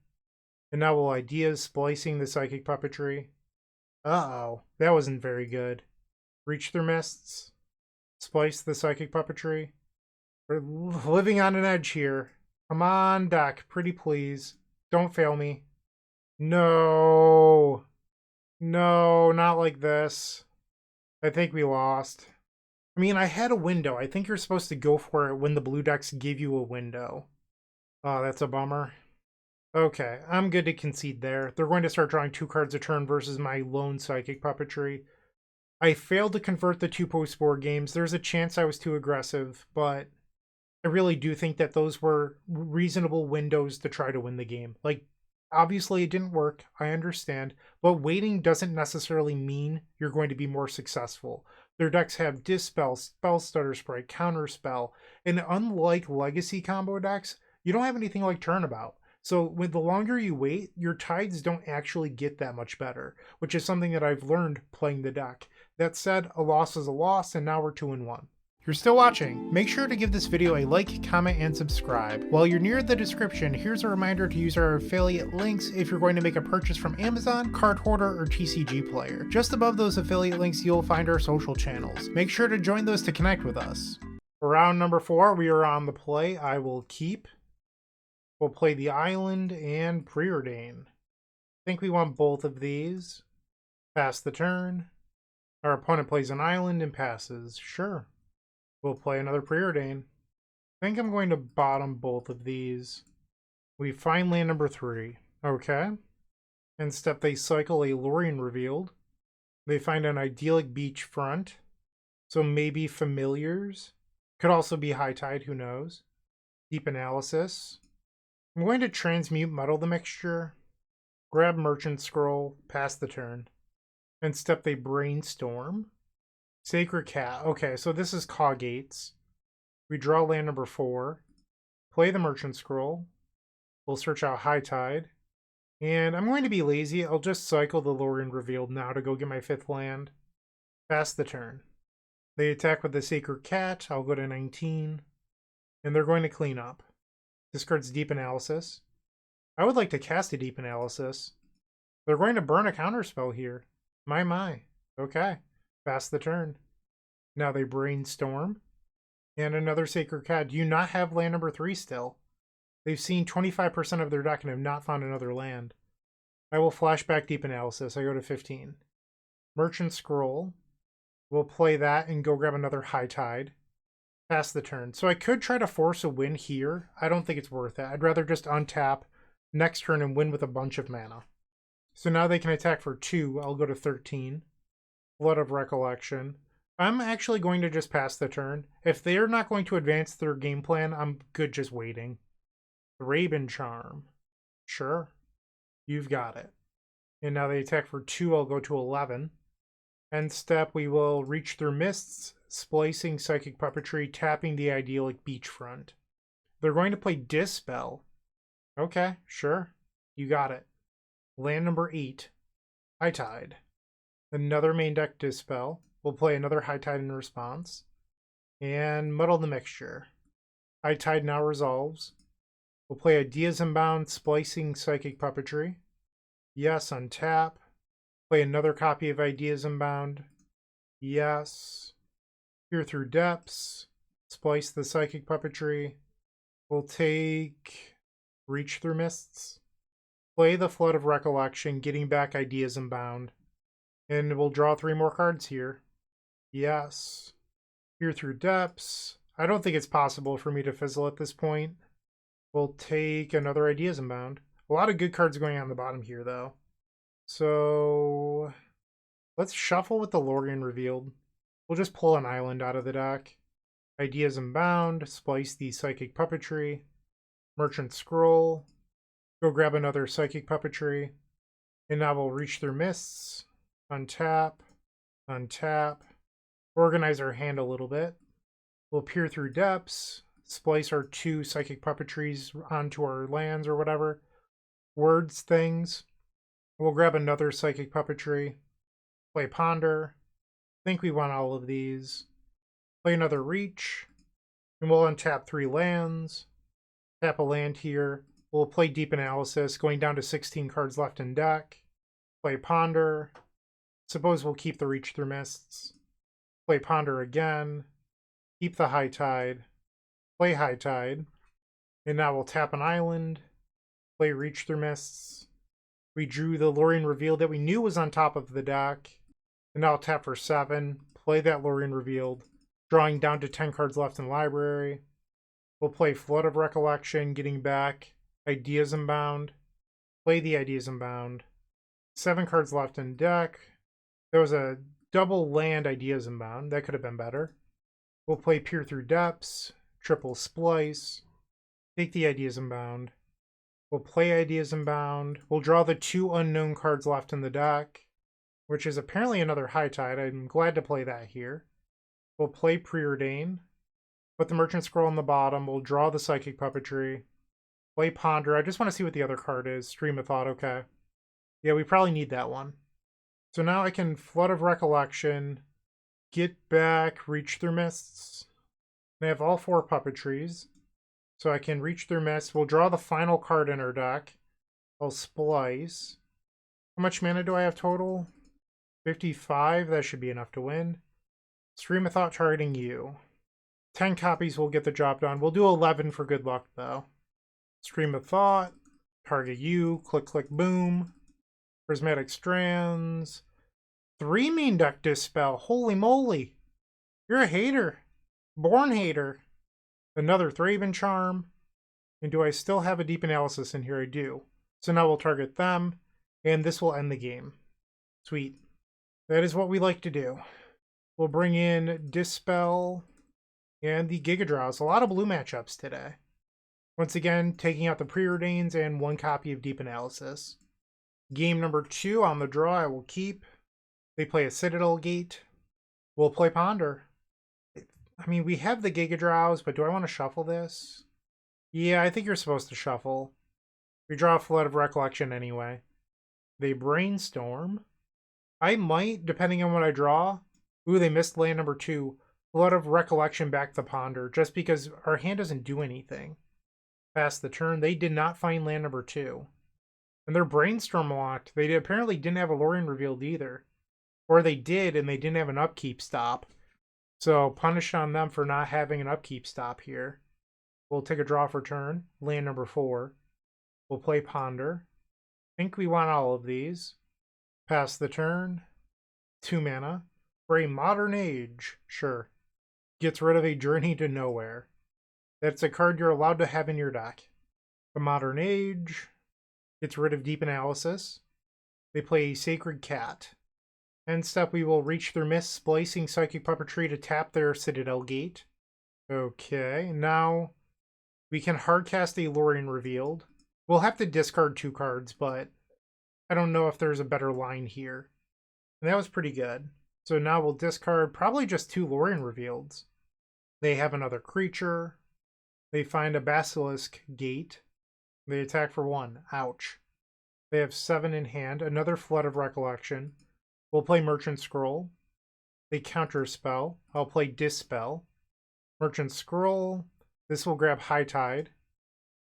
And now we'll Ideas splicing the Psychic Puppetry. Uh-oh, that wasn't very good. Reach Through Mists. Splice the Psychic Puppetry. We're living on an edge here. Come on, deck, pretty please. Don't fail me. No. No, not like this. I think we lost. I mean, I had a window. I think you're supposed to go for it when the blue decks give you a window. Oh, that's a bummer. Okay, I'm good to concede there. They're going to start drawing 2 cards a turn versus my lone Psychic Puppetry. I failed to convert the 2 post-board games. There's a chance I was too aggressive, but I really do think that those were reasonable windows to try to win the game. Like, obviously it didn't work, I understand, but waiting doesn't necessarily mean you're going to be more successful. Their decks have Dispel, Spell Stutter Sprite, Counterspell, and unlike Legacy combo decks, you don't have anything like Turnabout. So with the longer you wait, your tides don't actually get that much better, which is something that I've learned playing the deck. That said, a loss is a loss, and now we're 2-1. You're still watching. Make sure to give this video a like, comment, and subscribe. While you're near the description, here's a reminder to use our affiliate links if you're going to make a purchase from Amazon, Card Hoarder, or TCG Player. Just above those affiliate links, you'll find our social channels. Make sure to join those to connect with us. For round number 4, we are on the play. I will keep. We'll play the island and preordain. I think we want both of these. Pass the turn. Our opponent plays an island and passes. Sure. We'll play another preordain. I think I'm going to bottom both of these. We find land number 3. Okay. And step they cycle a Lorien Revealed. They find an idyllic beachfront. So maybe familiars. Could also be high tide, who knows. Deep analysis. I'm going to transmute Muddle the Mixture. Grab Merchant Scroll. Pass the turn. And step they Brainstorm. Sacred Cat. Okay, so this is Caw Gates. We draw land number 4. Play the Merchant Scroll. We'll search out High Tide. And I'm going to be lazy. I'll just cycle the Lorien Revealed now to go get my 5th land. Pass the turn. They attack with the Sacred Cat. I'll go to 19. And they're going to clean up. Discards Deep Analysis. I would like to cast a Deep Analysis. They're going to burn a counterspell here. My. Okay. Pass the turn. Now they Brainstorm. And another Sacred Cat. Do you not have land number 3 still? They've seen 25% of their deck and have not found another land. I will flashback Deep Analysis. I go to 15. Merchant Scroll. We'll play that and go grab another High Tide. Pass the turn. So I could try to force a win here. I don't think it's worth it. I'd rather just untap next turn and win with a bunch of mana. So now they can attack for 2. I'll go to 13. Flood of Recollection. I'm actually going to just pass the turn. If they're not going to advance their game plan, I'm good just waiting. Raven Charm. Sure. You've got it. And now they attack for 2. I'll go to 11. End step, we will reach through Mists, splicing Psychic Puppetry, tapping the idyllic beachfront. They're going to play Dispel. Okay, sure. You got it. Land number 8. High Tide. Another main deck Dispel. We'll play another High Tide in response. And Muddle the Mixture. High Tide now resolves. We'll play Ideas Unbound, splicing Psychic Puppetry. Yes, untap. Play another copy of Ideas Unbound. Yes. Peer through Depths. Splice the Psychic Puppetry. We'll take Reach Through Mists. Play the Flood of Recollection, getting back Ideas Unbound. And we'll draw 3 more cards here. Yes. Peer through Depths. I don't think it's possible for me to fizzle at this point. We'll take another Ideas Unbound. A lot of good cards going on the bottom here, though. So let's shuffle with the Lorien Revealed. We'll just pull an island out of the deck. Ideas Unbound, splice the Psychic Puppetry. Merchant Scroll. Go grab another Psychic Puppetry. And now we'll reach through Mists. Untap. Untap. Organize our hand a little bit. We'll peer through Depths. Splice our 2 Psychic Puppetries onto our lands or whatever. Words things. We'll grab another Psychic Puppetry. Play Ponder. I think we want all of these. Play another Reach. And we'll untap 3 lands. Tap a land here. We'll play Deep Analysis, going down to 16 cards left in deck. Play Ponder. Suppose we'll keep the Reach through Mists. Play Ponder again. Keep the High Tide. Play High Tide. And now we'll tap an island. Play Reach Through Mists. We drew the Lorien Revealed that we knew was on top of the deck. And now I'll tap for 7. Play that Lorien Revealed. Drawing down to 10 cards left in library. We'll play Flood of Recollection, getting back Ideas Unbound. Play the Ideas Unbound. 7 cards left in deck. There was a double land Ideas Unbound. That could have been better. We'll play Peer Through Depths. Triple Splice. Take the Ideas Unbound. We'll play Ideas Unbound. We'll draw the 2 unknown cards left in the deck, which is apparently another High Tide. I'm glad to play that here. We'll play Preordain. Put the Merchant Scroll on the bottom. We'll draw the Psychic Puppetry. Play Ponder. I just want to see what the other card is. Stream of Thought. Okay. Yeah, we probably need that one. So now I can Flood of Recollection, get back, Reach Through Mists. I have all 4 Puppetries. So I can Reach Through Mists. We'll draw the final card in our deck. I'll Splice. How much mana do I have total? 55. That should be enough to win. Stream of Thought targeting you. 10 copies will get the job done. We'll do 11 for good luck, though. Stream of Thought. Target you. Click, click, boom. Prismatic Strands. 3 main deck Dispel. Holy moly. You're a hater. Born hater. Another Thraben Charm. And do I still have a Deep Analysis in here? I do. So now we'll target them, and this will end the game. Sweet. That is what we like to do. We'll bring in Dispel and the Giga Draws. A lot of blue matchups today. Once again, taking out the Preordains and 1 copy of Deep Analysis. Game number 2 on the draw I will keep. They play a Citadel Gate. We'll play Ponder. I mean, we have the Giga Draws, but do I want to shuffle this? Yeah, I think you're supposed to shuffle. We draw a Flood of Recollection anyway. They Brainstorm. I might, depending on what I draw. Ooh, they missed land number 2. Flood of Recollection back to Ponder, just because our hand doesn't do anything. Pass the turn. They did not find land number 2. And their Brainstorm locked. They apparently didn't have a Lorien revealed either. Or they did, and they didn't have an upkeep stop. So, punish on them for not having an upkeep stop here. We'll take a draw for turn. Land number 4. We'll play Ponder. Think we want all of these. Pass the turn. 2 mana. For a Modern Age. Sure. Gets rid of a Journey to Nowhere. That's a card you're allowed to have in your deck. The Modern Age. Gets rid of Deep Analysis. They play a Sacred Cat. End step, we will reach through Mist, splicing Psychic Puppetry to tap their Citadel Gate. Okay, now we can hardcast a Lorien Revealed. We'll have to discard 2 cards, but I don't know if there's a better line here. And that was pretty good. So now we'll discard probably just 2 Lorien Revealeds. They have another creature. They find a Basilisk Gate. They attack for 1. Ouch. They have 7 in hand. Another Flood of Recollection. We'll play Merchant Scroll. They counter a spell. I'll play Dispel. Merchant Scroll. This will grab High Tide.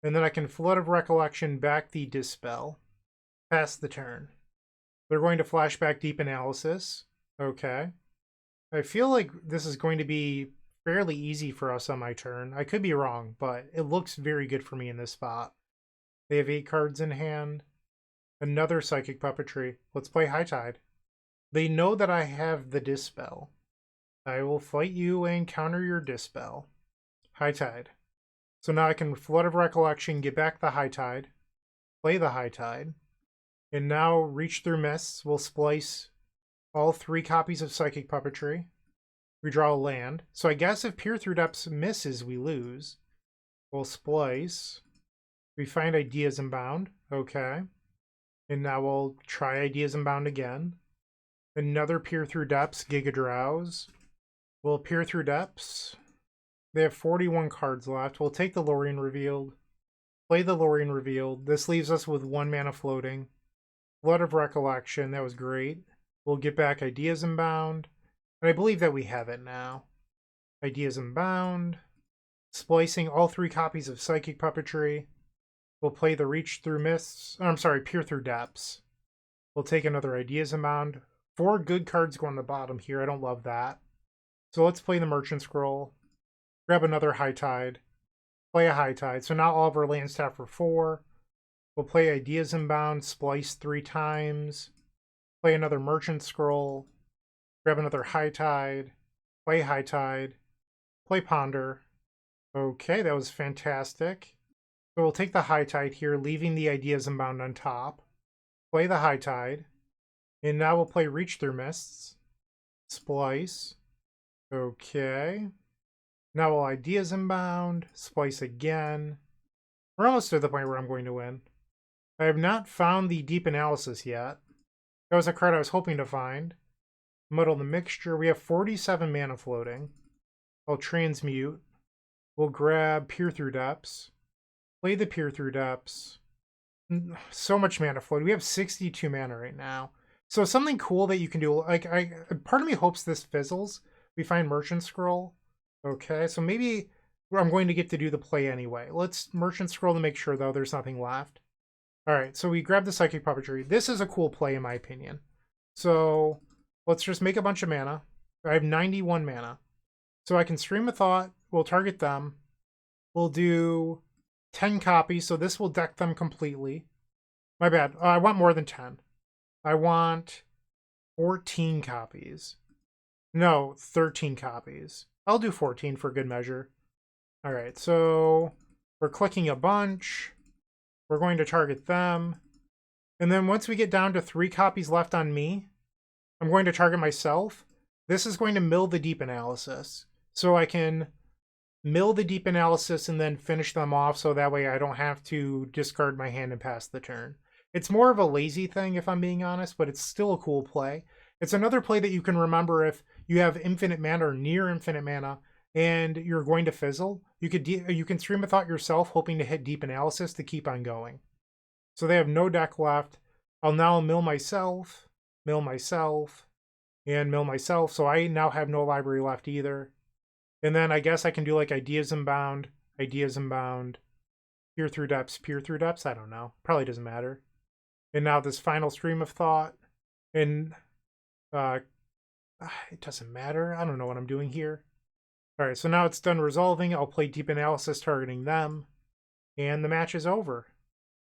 And then I can Flood of Recollection back the Dispel. Pass the turn. They're going to flashback Deep Analysis. Okay. I feel like this is going to be fairly easy for us on my turn. I could be wrong, but it looks very good for me in this spot. They have 8 cards in hand. Another Psychic Puppetry. Let's play High Tide. They know that I have the Dispel. I will fight you and counter your Dispel. High Tide. So now I can Flood of Recollection, get back the High Tide, play the High Tide, and now reach through Mists. We'll splice all 3 copies of Psychic Puppetry. We draw a land. So I guess if Peer Through Depths misses, we lose. We'll splice. We find Ideas Unbound. Okay. And now we'll try Ideas Unbound again. Another Peer Through Depths, Giga Drowse. We'll Peer Through Depths. They have 41 cards left. We'll take the Lorien Revealed. Play the Lorien Revealed. This leaves us with 1 mana floating. Flood of Recollection. That was great. We'll get back Ideas Unbound. And I believe that we have it now. Ideas Unbound. Splicing all 3 copies of Psychic Puppetry. We'll play the Reach Through Mists. I'm sorry, Peer Through Depths. We'll take another Ideas Unbound. 4 good cards go on the bottom here. I don't love that. So let's play the Merchant Scroll. Grab another High Tide. Play a High Tide. So now all of our lands tap for 4. We'll play Ideas Unbound. Splice 3 times. Play another Merchant Scroll. Grab another High Tide. Play High Tide. Play Ponder. Okay, that was fantastic. So we'll take the High Tide here, leaving the Ideas Unbound on top. Play the High Tide. And now we'll play Reach Through Mists. Splice. Okay. Now we'll Ideas Unbound. Splice again. We're almost to the point where I'm going to win. I have not found the Deep Analysis yet. That was a card I was hoping to find. Muddle the Mixture. We have 47 mana floating. I'll transmute. We'll grab Peer Through Depths. Play the Peer Through Depths. So much mana floating. We have 62 mana right now. So something cool that you can do, like, part of me hopes this fizzles. We find Merchant Scroll. Okay, so maybe I'm going to get to do the play anyway. Let's Merchant Scroll to make sure, though, there's nothing left. All right, so we grab the Psychic Puppetry. This is a cool play, in my opinion. So let's just make a bunch of mana. I have 91 mana. So I can Stream of Thought. We'll target them. We'll do 10 copies, so this will deck them completely. My bad. I want more than 10. I want 14 copies. No, 13 copies. I'll do 14 for good measure. All right, so we're clicking a bunch. We're going to target them. And then once we get down to 3 copies left on me, I'm going to target myself. This is going to mill the deep analysis. So I can mill the deep analysis and then finish them off so that way I don't have to discard my hand and pass the turn. It's more of a lazy thing if I'm being honest, but it's still a cool play. It's another play that you can remember if you have infinite mana or near infinite mana and you're going to fizzle. You can Stream of Thought yourself hoping to hit deep analysis to keep on going. So they have no deck left. I'll now mill myself, and mill myself. So I now have no library left either. And then I guess I can do like Ideas Unbound, Peer Through Depths, I don't know. Probably doesn't matter. And now this final Stream of Thought. And it doesn't matter. I don't know what I'm doing here. All right, so now it's done resolving. I'll play Deep Analysis targeting them. And the match is over.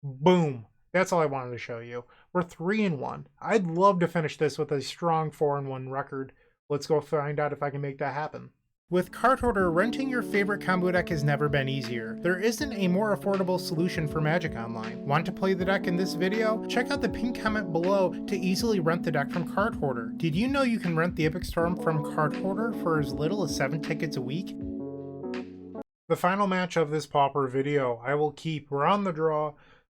Boom. That's all I wanted to show you. We're 3-1. I'd love to finish this with a strong 4-1 record. Let's go find out if I can make that happen. With Card Hoarder, renting your favorite combo deck has never been easier. There isn't a more affordable solution for Magic Online. Want to play the deck in this video? Check out the pinned comment below to easily rent the deck from Card Hoarder. Did you know you can rent the Epic Storm from Card Hoarder for as little as 7 tickets a week? The final match of this Pauper video, I will keep. We're on the draw.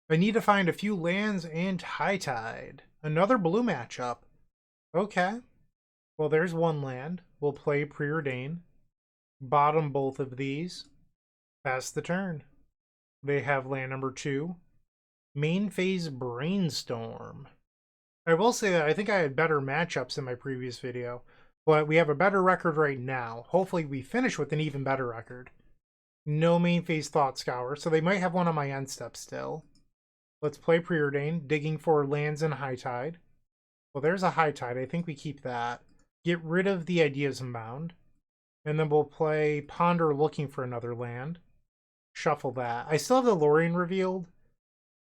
I need to find a few lands and High Tide. Another blue matchup. Okay. Well, there's one land. We'll play Preordain. Bottom both of these. Pass the turn. They have land number 2. Main phase Brainstorm. I will say that I think I had better matchups in my previous video, but we have a better record right now. Hopefully we finish with an even better record. No main phase Thought Scour, so they might have one on my end step still. Let's play Preordain, digging for lands and High Tide. Well, there's a High Tide. I think we keep that. Get rid of the Ideas Unbound. And then we'll play Ponder looking for another land. Shuffle that. I still have the Lorien revealed.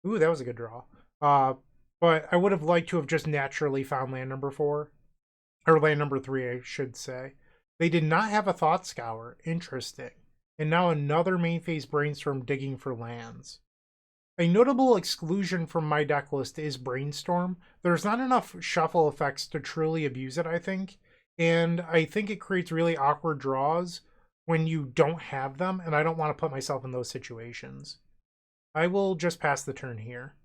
Ooh, that was a good draw. But I would have liked to have just naturally found land number 4. Or land number 3, I should say. They did not have a Thought Scour. Interesting. And now another main phase Brainstorm digging for lands. A notable exclusion from my deck list is Brainstorm. There's not enough shuffle effects to truly abuse it, I think. And I think it creates really awkward draws when you don't have them, and I don't want to put myself in those situations. I will just pass the turn here.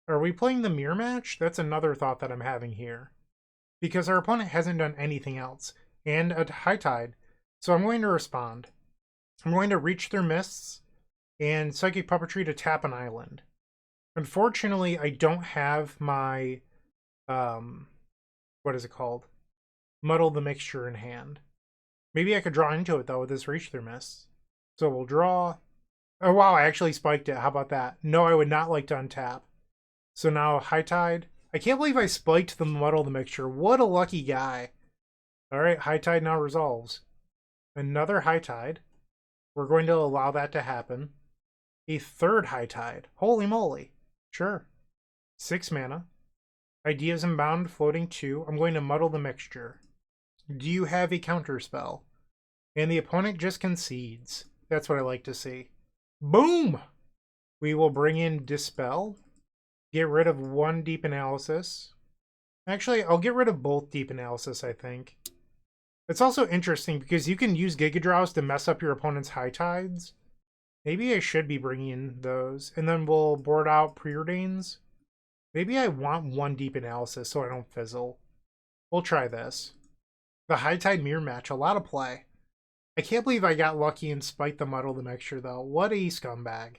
Are we playing the mirror match? That's another thought that I'm having here. Because our opponent hasn't done anything else, and a High Tide. So I'm going to respond. I'm going to Reach Through Mists and Psychic Puppetry to tap an island. Unfortunately, I don't have my, what is it called? Muddle the Mixture in hand. Maybe I could draw into it, though, with this Reach Through Mists. So we'll draw. Oh, wow, I actually spiked it. How about that? No, I would not like to untap. So now High Tide. I can't believe I spiked the Muddle the Mixture. What a lucky guy. All right, High Tide now resolves. Another High Tide. We're going to allow that to happen. A third High Tide. Holy moly. Sure. 6 mana. Ideas Unbound, floating 2. I'm going to Muddle the Mixture. Do you have a counter spell? And the opponent just concedes. That's what I like to see. Boom! We will bring in Dispel. Get rid of 1 Deep Analysis. Actually, I'll get rid of both Deep Analysis, I think. It's also interesting because you can use Giga Draws to mess up your opponent's High Tides. Maybe I should be bringing in those. And then we'll board out Preordains. Maybe I want 1 Deep Analysis so I don't fizzle. We'll try this. The High Tide Mirror match, a lot of play. I can't believe I got lucky and spiked the Muddle the Mixture, though. What a scumbag.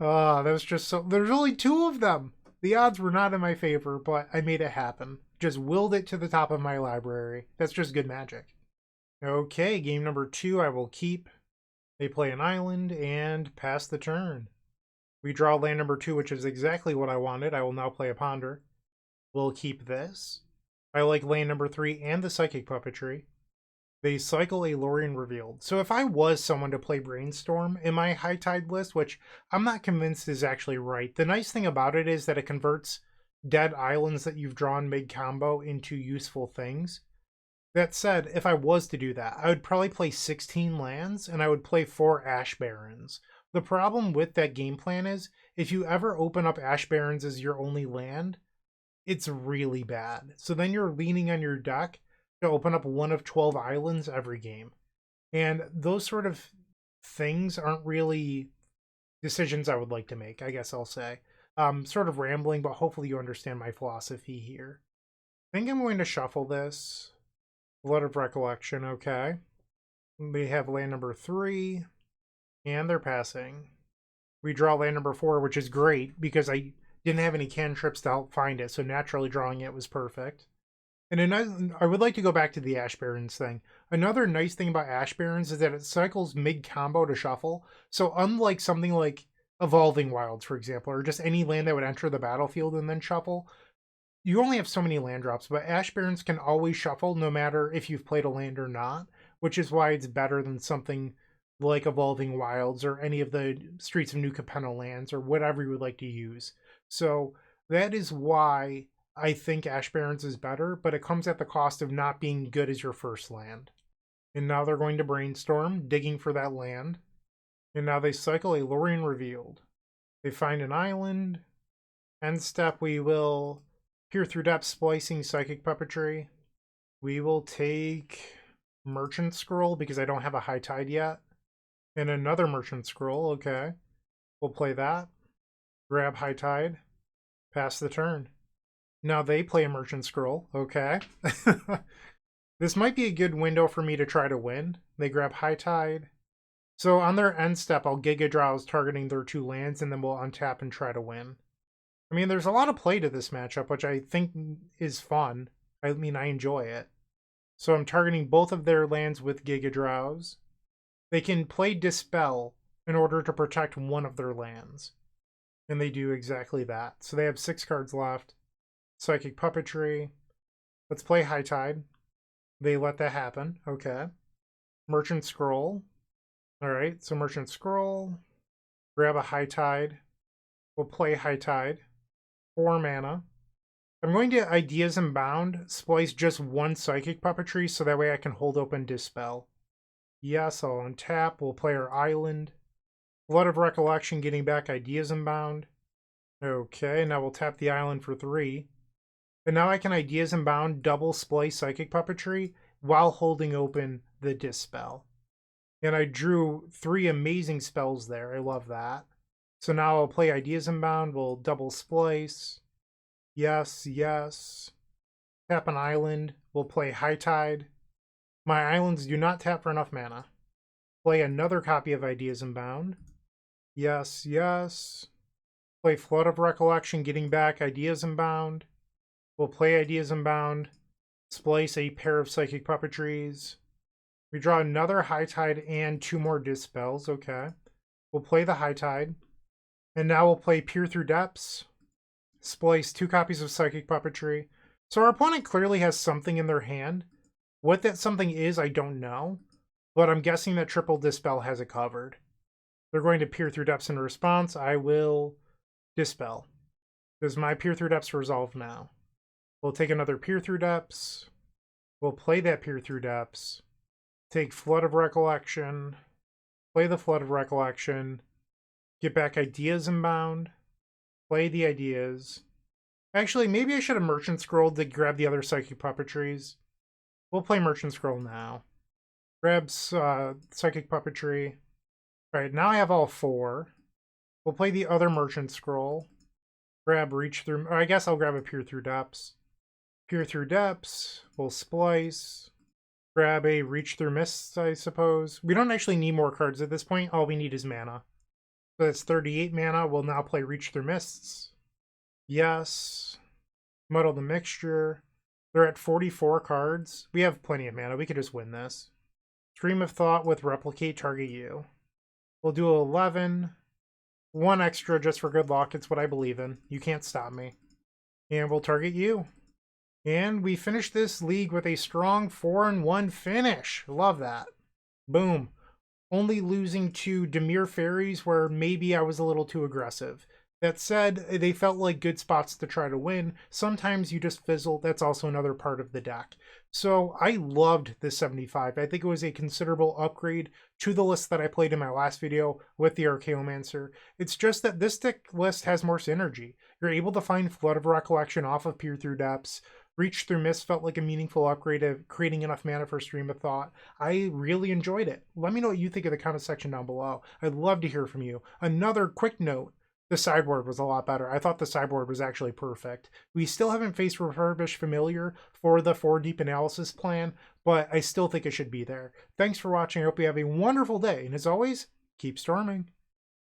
Oh, that was just so... There's only 2 of them. The odds were not in my favor, but I made it happen. Just willed it to the top of my library. That's just good magic. Okay, game number 2 I will keep. They play an island and pass the turn. We draw land number 2, which is exactly what I wanted. I will now play a Ponder. We'll keep this. I like land number 3 and the Psychic Puppetry. They cycle a Lorien Revealed. So if I was someone to play Brainstorm in my High Tide list, which I'm not convinced is actually right, the nice thing about it is that it converts dead islands that you've drawn mid-combo into useful things. That said, if I was to do that, I would probably play 16 lands and I would play 4 Ash Barrens. The problem with that game plan is if you ever open up Ash Barrens as your only land, it's really bad. So then you're leaning on your deck to open up one of 12 islands every game. And those sort of things aren't really decisions I would like to make, I guess I'll say. Sort of rambling, but hopefully you understand my philosophy here. I think I'm going to shuffle this. Flood of Recollection, okay. We have land number 3, and they're passing. We draw land number 4, which is great because I didn't have any cantrips to help find it, so naturally drawing it was perfect. And I would like to go back to the Ash Barrens thing. Another nice thing about Ash Barrens is that it cycles mid-combo to shuffle. So unlike something like Evolving Wilds, for example, or just any land that would enter the battlefield and then shuffle, you only have so many land drops, but Ash Barrens can always shuffle no matter if you've played a land or not, which is why it's better than something like Evolving Wilds or any of the Streets of New Capenna lands or whatever you would like to use. So that is why I think Ash Barrens is better, but it comes at the cost of not being good as your first land. And now they're going to Brainstorm, digging for that land. And now they cycle a Lorien Revealed. They find an island. End step, we will Peer Through Depth, Splicing, Psychic Puppetry. We will take Merchant Scroll because I don't have a High Tide yet. And another Merchant Scroll, okay. We'll play that. Grab High Tide. Pass the turn. Now they play a Merchant Scroll, okay. This might be a good window for me to try to win. They grab High Tide. So on their end step, I'll Giga Drowse targeting their 2 lands, and then we'll untap and try to win. I mean, there's a lot of play to this matchup, which I think is fun. I mean, I enjoy it. So I'm targeting both of their lands with Giga Drowse. They can play Dispel in order to protect one of their lands. And they do exactly that. So they have 6 cards left. Psychic Puppetry. Let's play High Tide. They let that happen. Okay. Merchant Scroll. Alright, so Merchant Scroll. Grab a High Tide. We'll play High Tide. 4 mana. I'm going to Ideas Unbound, splice just 1 Psychic Puppetry so that way I can hold open Dispel. Yes, I'll untap. We'll play our island. Flood of Recollection, getting back Ideas Unbound. Okay, now we'll tap the island for 3. And now I can Ideas Unbound, double splice Psychic Puppetry while holding open the Dispel. And I drew 3 amazing spells there. I love that. So now I'll play Ideas Unbound. We'll double splice. Yes, yes. Tap an island. We'll play High Tide. My islands do not tap for enough mana. Play another copy of Ideas Unbound. Yes, yes. Play Flood of Recollection, getting back Ideas Unbound. We'll play Ideas Unbound. Splice a pair of Psychic Puppetries. We draw another High Tide and 2 more Dispels. Okay. We'll play the High Tide. And now we'll play Peer Through Depths. Splice 2 copies of Psychic Puppetry. So our opponent clearly has something in their hand. What that something is, I don't know. But I'm guessing that Triple Dispel has it covered. They're going to Peer Through Depths in response. I will Dispel. Does my Peer Through Depths resolve now? We'll take another Peer Through Depths. We'll play that Peer Through Depths. Take Flood of Recollection. Play the Flood of Recollection. Get back Ideas Unbound. Play the Ideas. Actually, maybe I should have Merchant Scrolled to grab the other Psychic Puppetries. We'll play Merchant Scroll now. Grab Psychic Puppetry. Alright, now I have all 4. We'll play the other Merchant Scroll. Grab Reach Through... Or I guess I'll grab a Peer Through Depths. Peer Through Depths. We'll splice. Grab a Reach Through Mists, I suppose. We don't actually need more cards at this point. All we need is mana. So that's 38 mana. We'll now play Reach Through Mists. Yes. Muddle the Mixture. They're at 44 cards. We have plenty of mana. We could just win this. Stream of Thought with Replicate, target you. We'll do 11. 1 extra just for good luck. It's what I believe in. You can't stop me. And we'll target you. And we finished this league with a strong 4-1 finish. Love that. Boom. Only losing to Dimir Fairies where maybe I was a little too aggressive. That said, they felt like good spots to try to win. Sometimes you just fizzle. That's also another part of the deck. So I loved this 75. I think it was a considerable upgrade to the list that I played in my last video with the Archaeomancer. It's just that this deck list has more synergy. You're able to find Flood of Recollection off of Peer Through Depths. Reach Through Mist felt like a meaningful upgrade of creating enough mana for Stream of Thought. I really enjoyed it. Let me know what you think in the comment section down below. I'd love to hear from you. Another quick note. The sideboard was a lot better. I thought the sideboard was actually perfect. We still haven't faced Refurbished Familiar for the 4 deep analysis plan, but I still think it should be there. Thanks for watching. I hope you have a wonderful day. And as always, keep storming.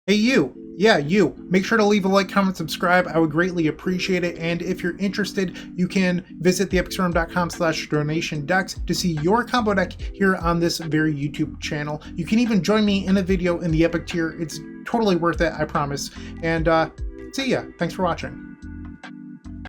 Hey you, yeah you, make sure to leave a like, comment, subscribe. I would greatly appreciate it. And if you're interested, you can visit theepicstorm.com/donation decks to see your combo deck here on this very YouTube channel. You can even join me in a video in the Epic tier. It's totally worth it, I promise. And see ya. Thanks for watching.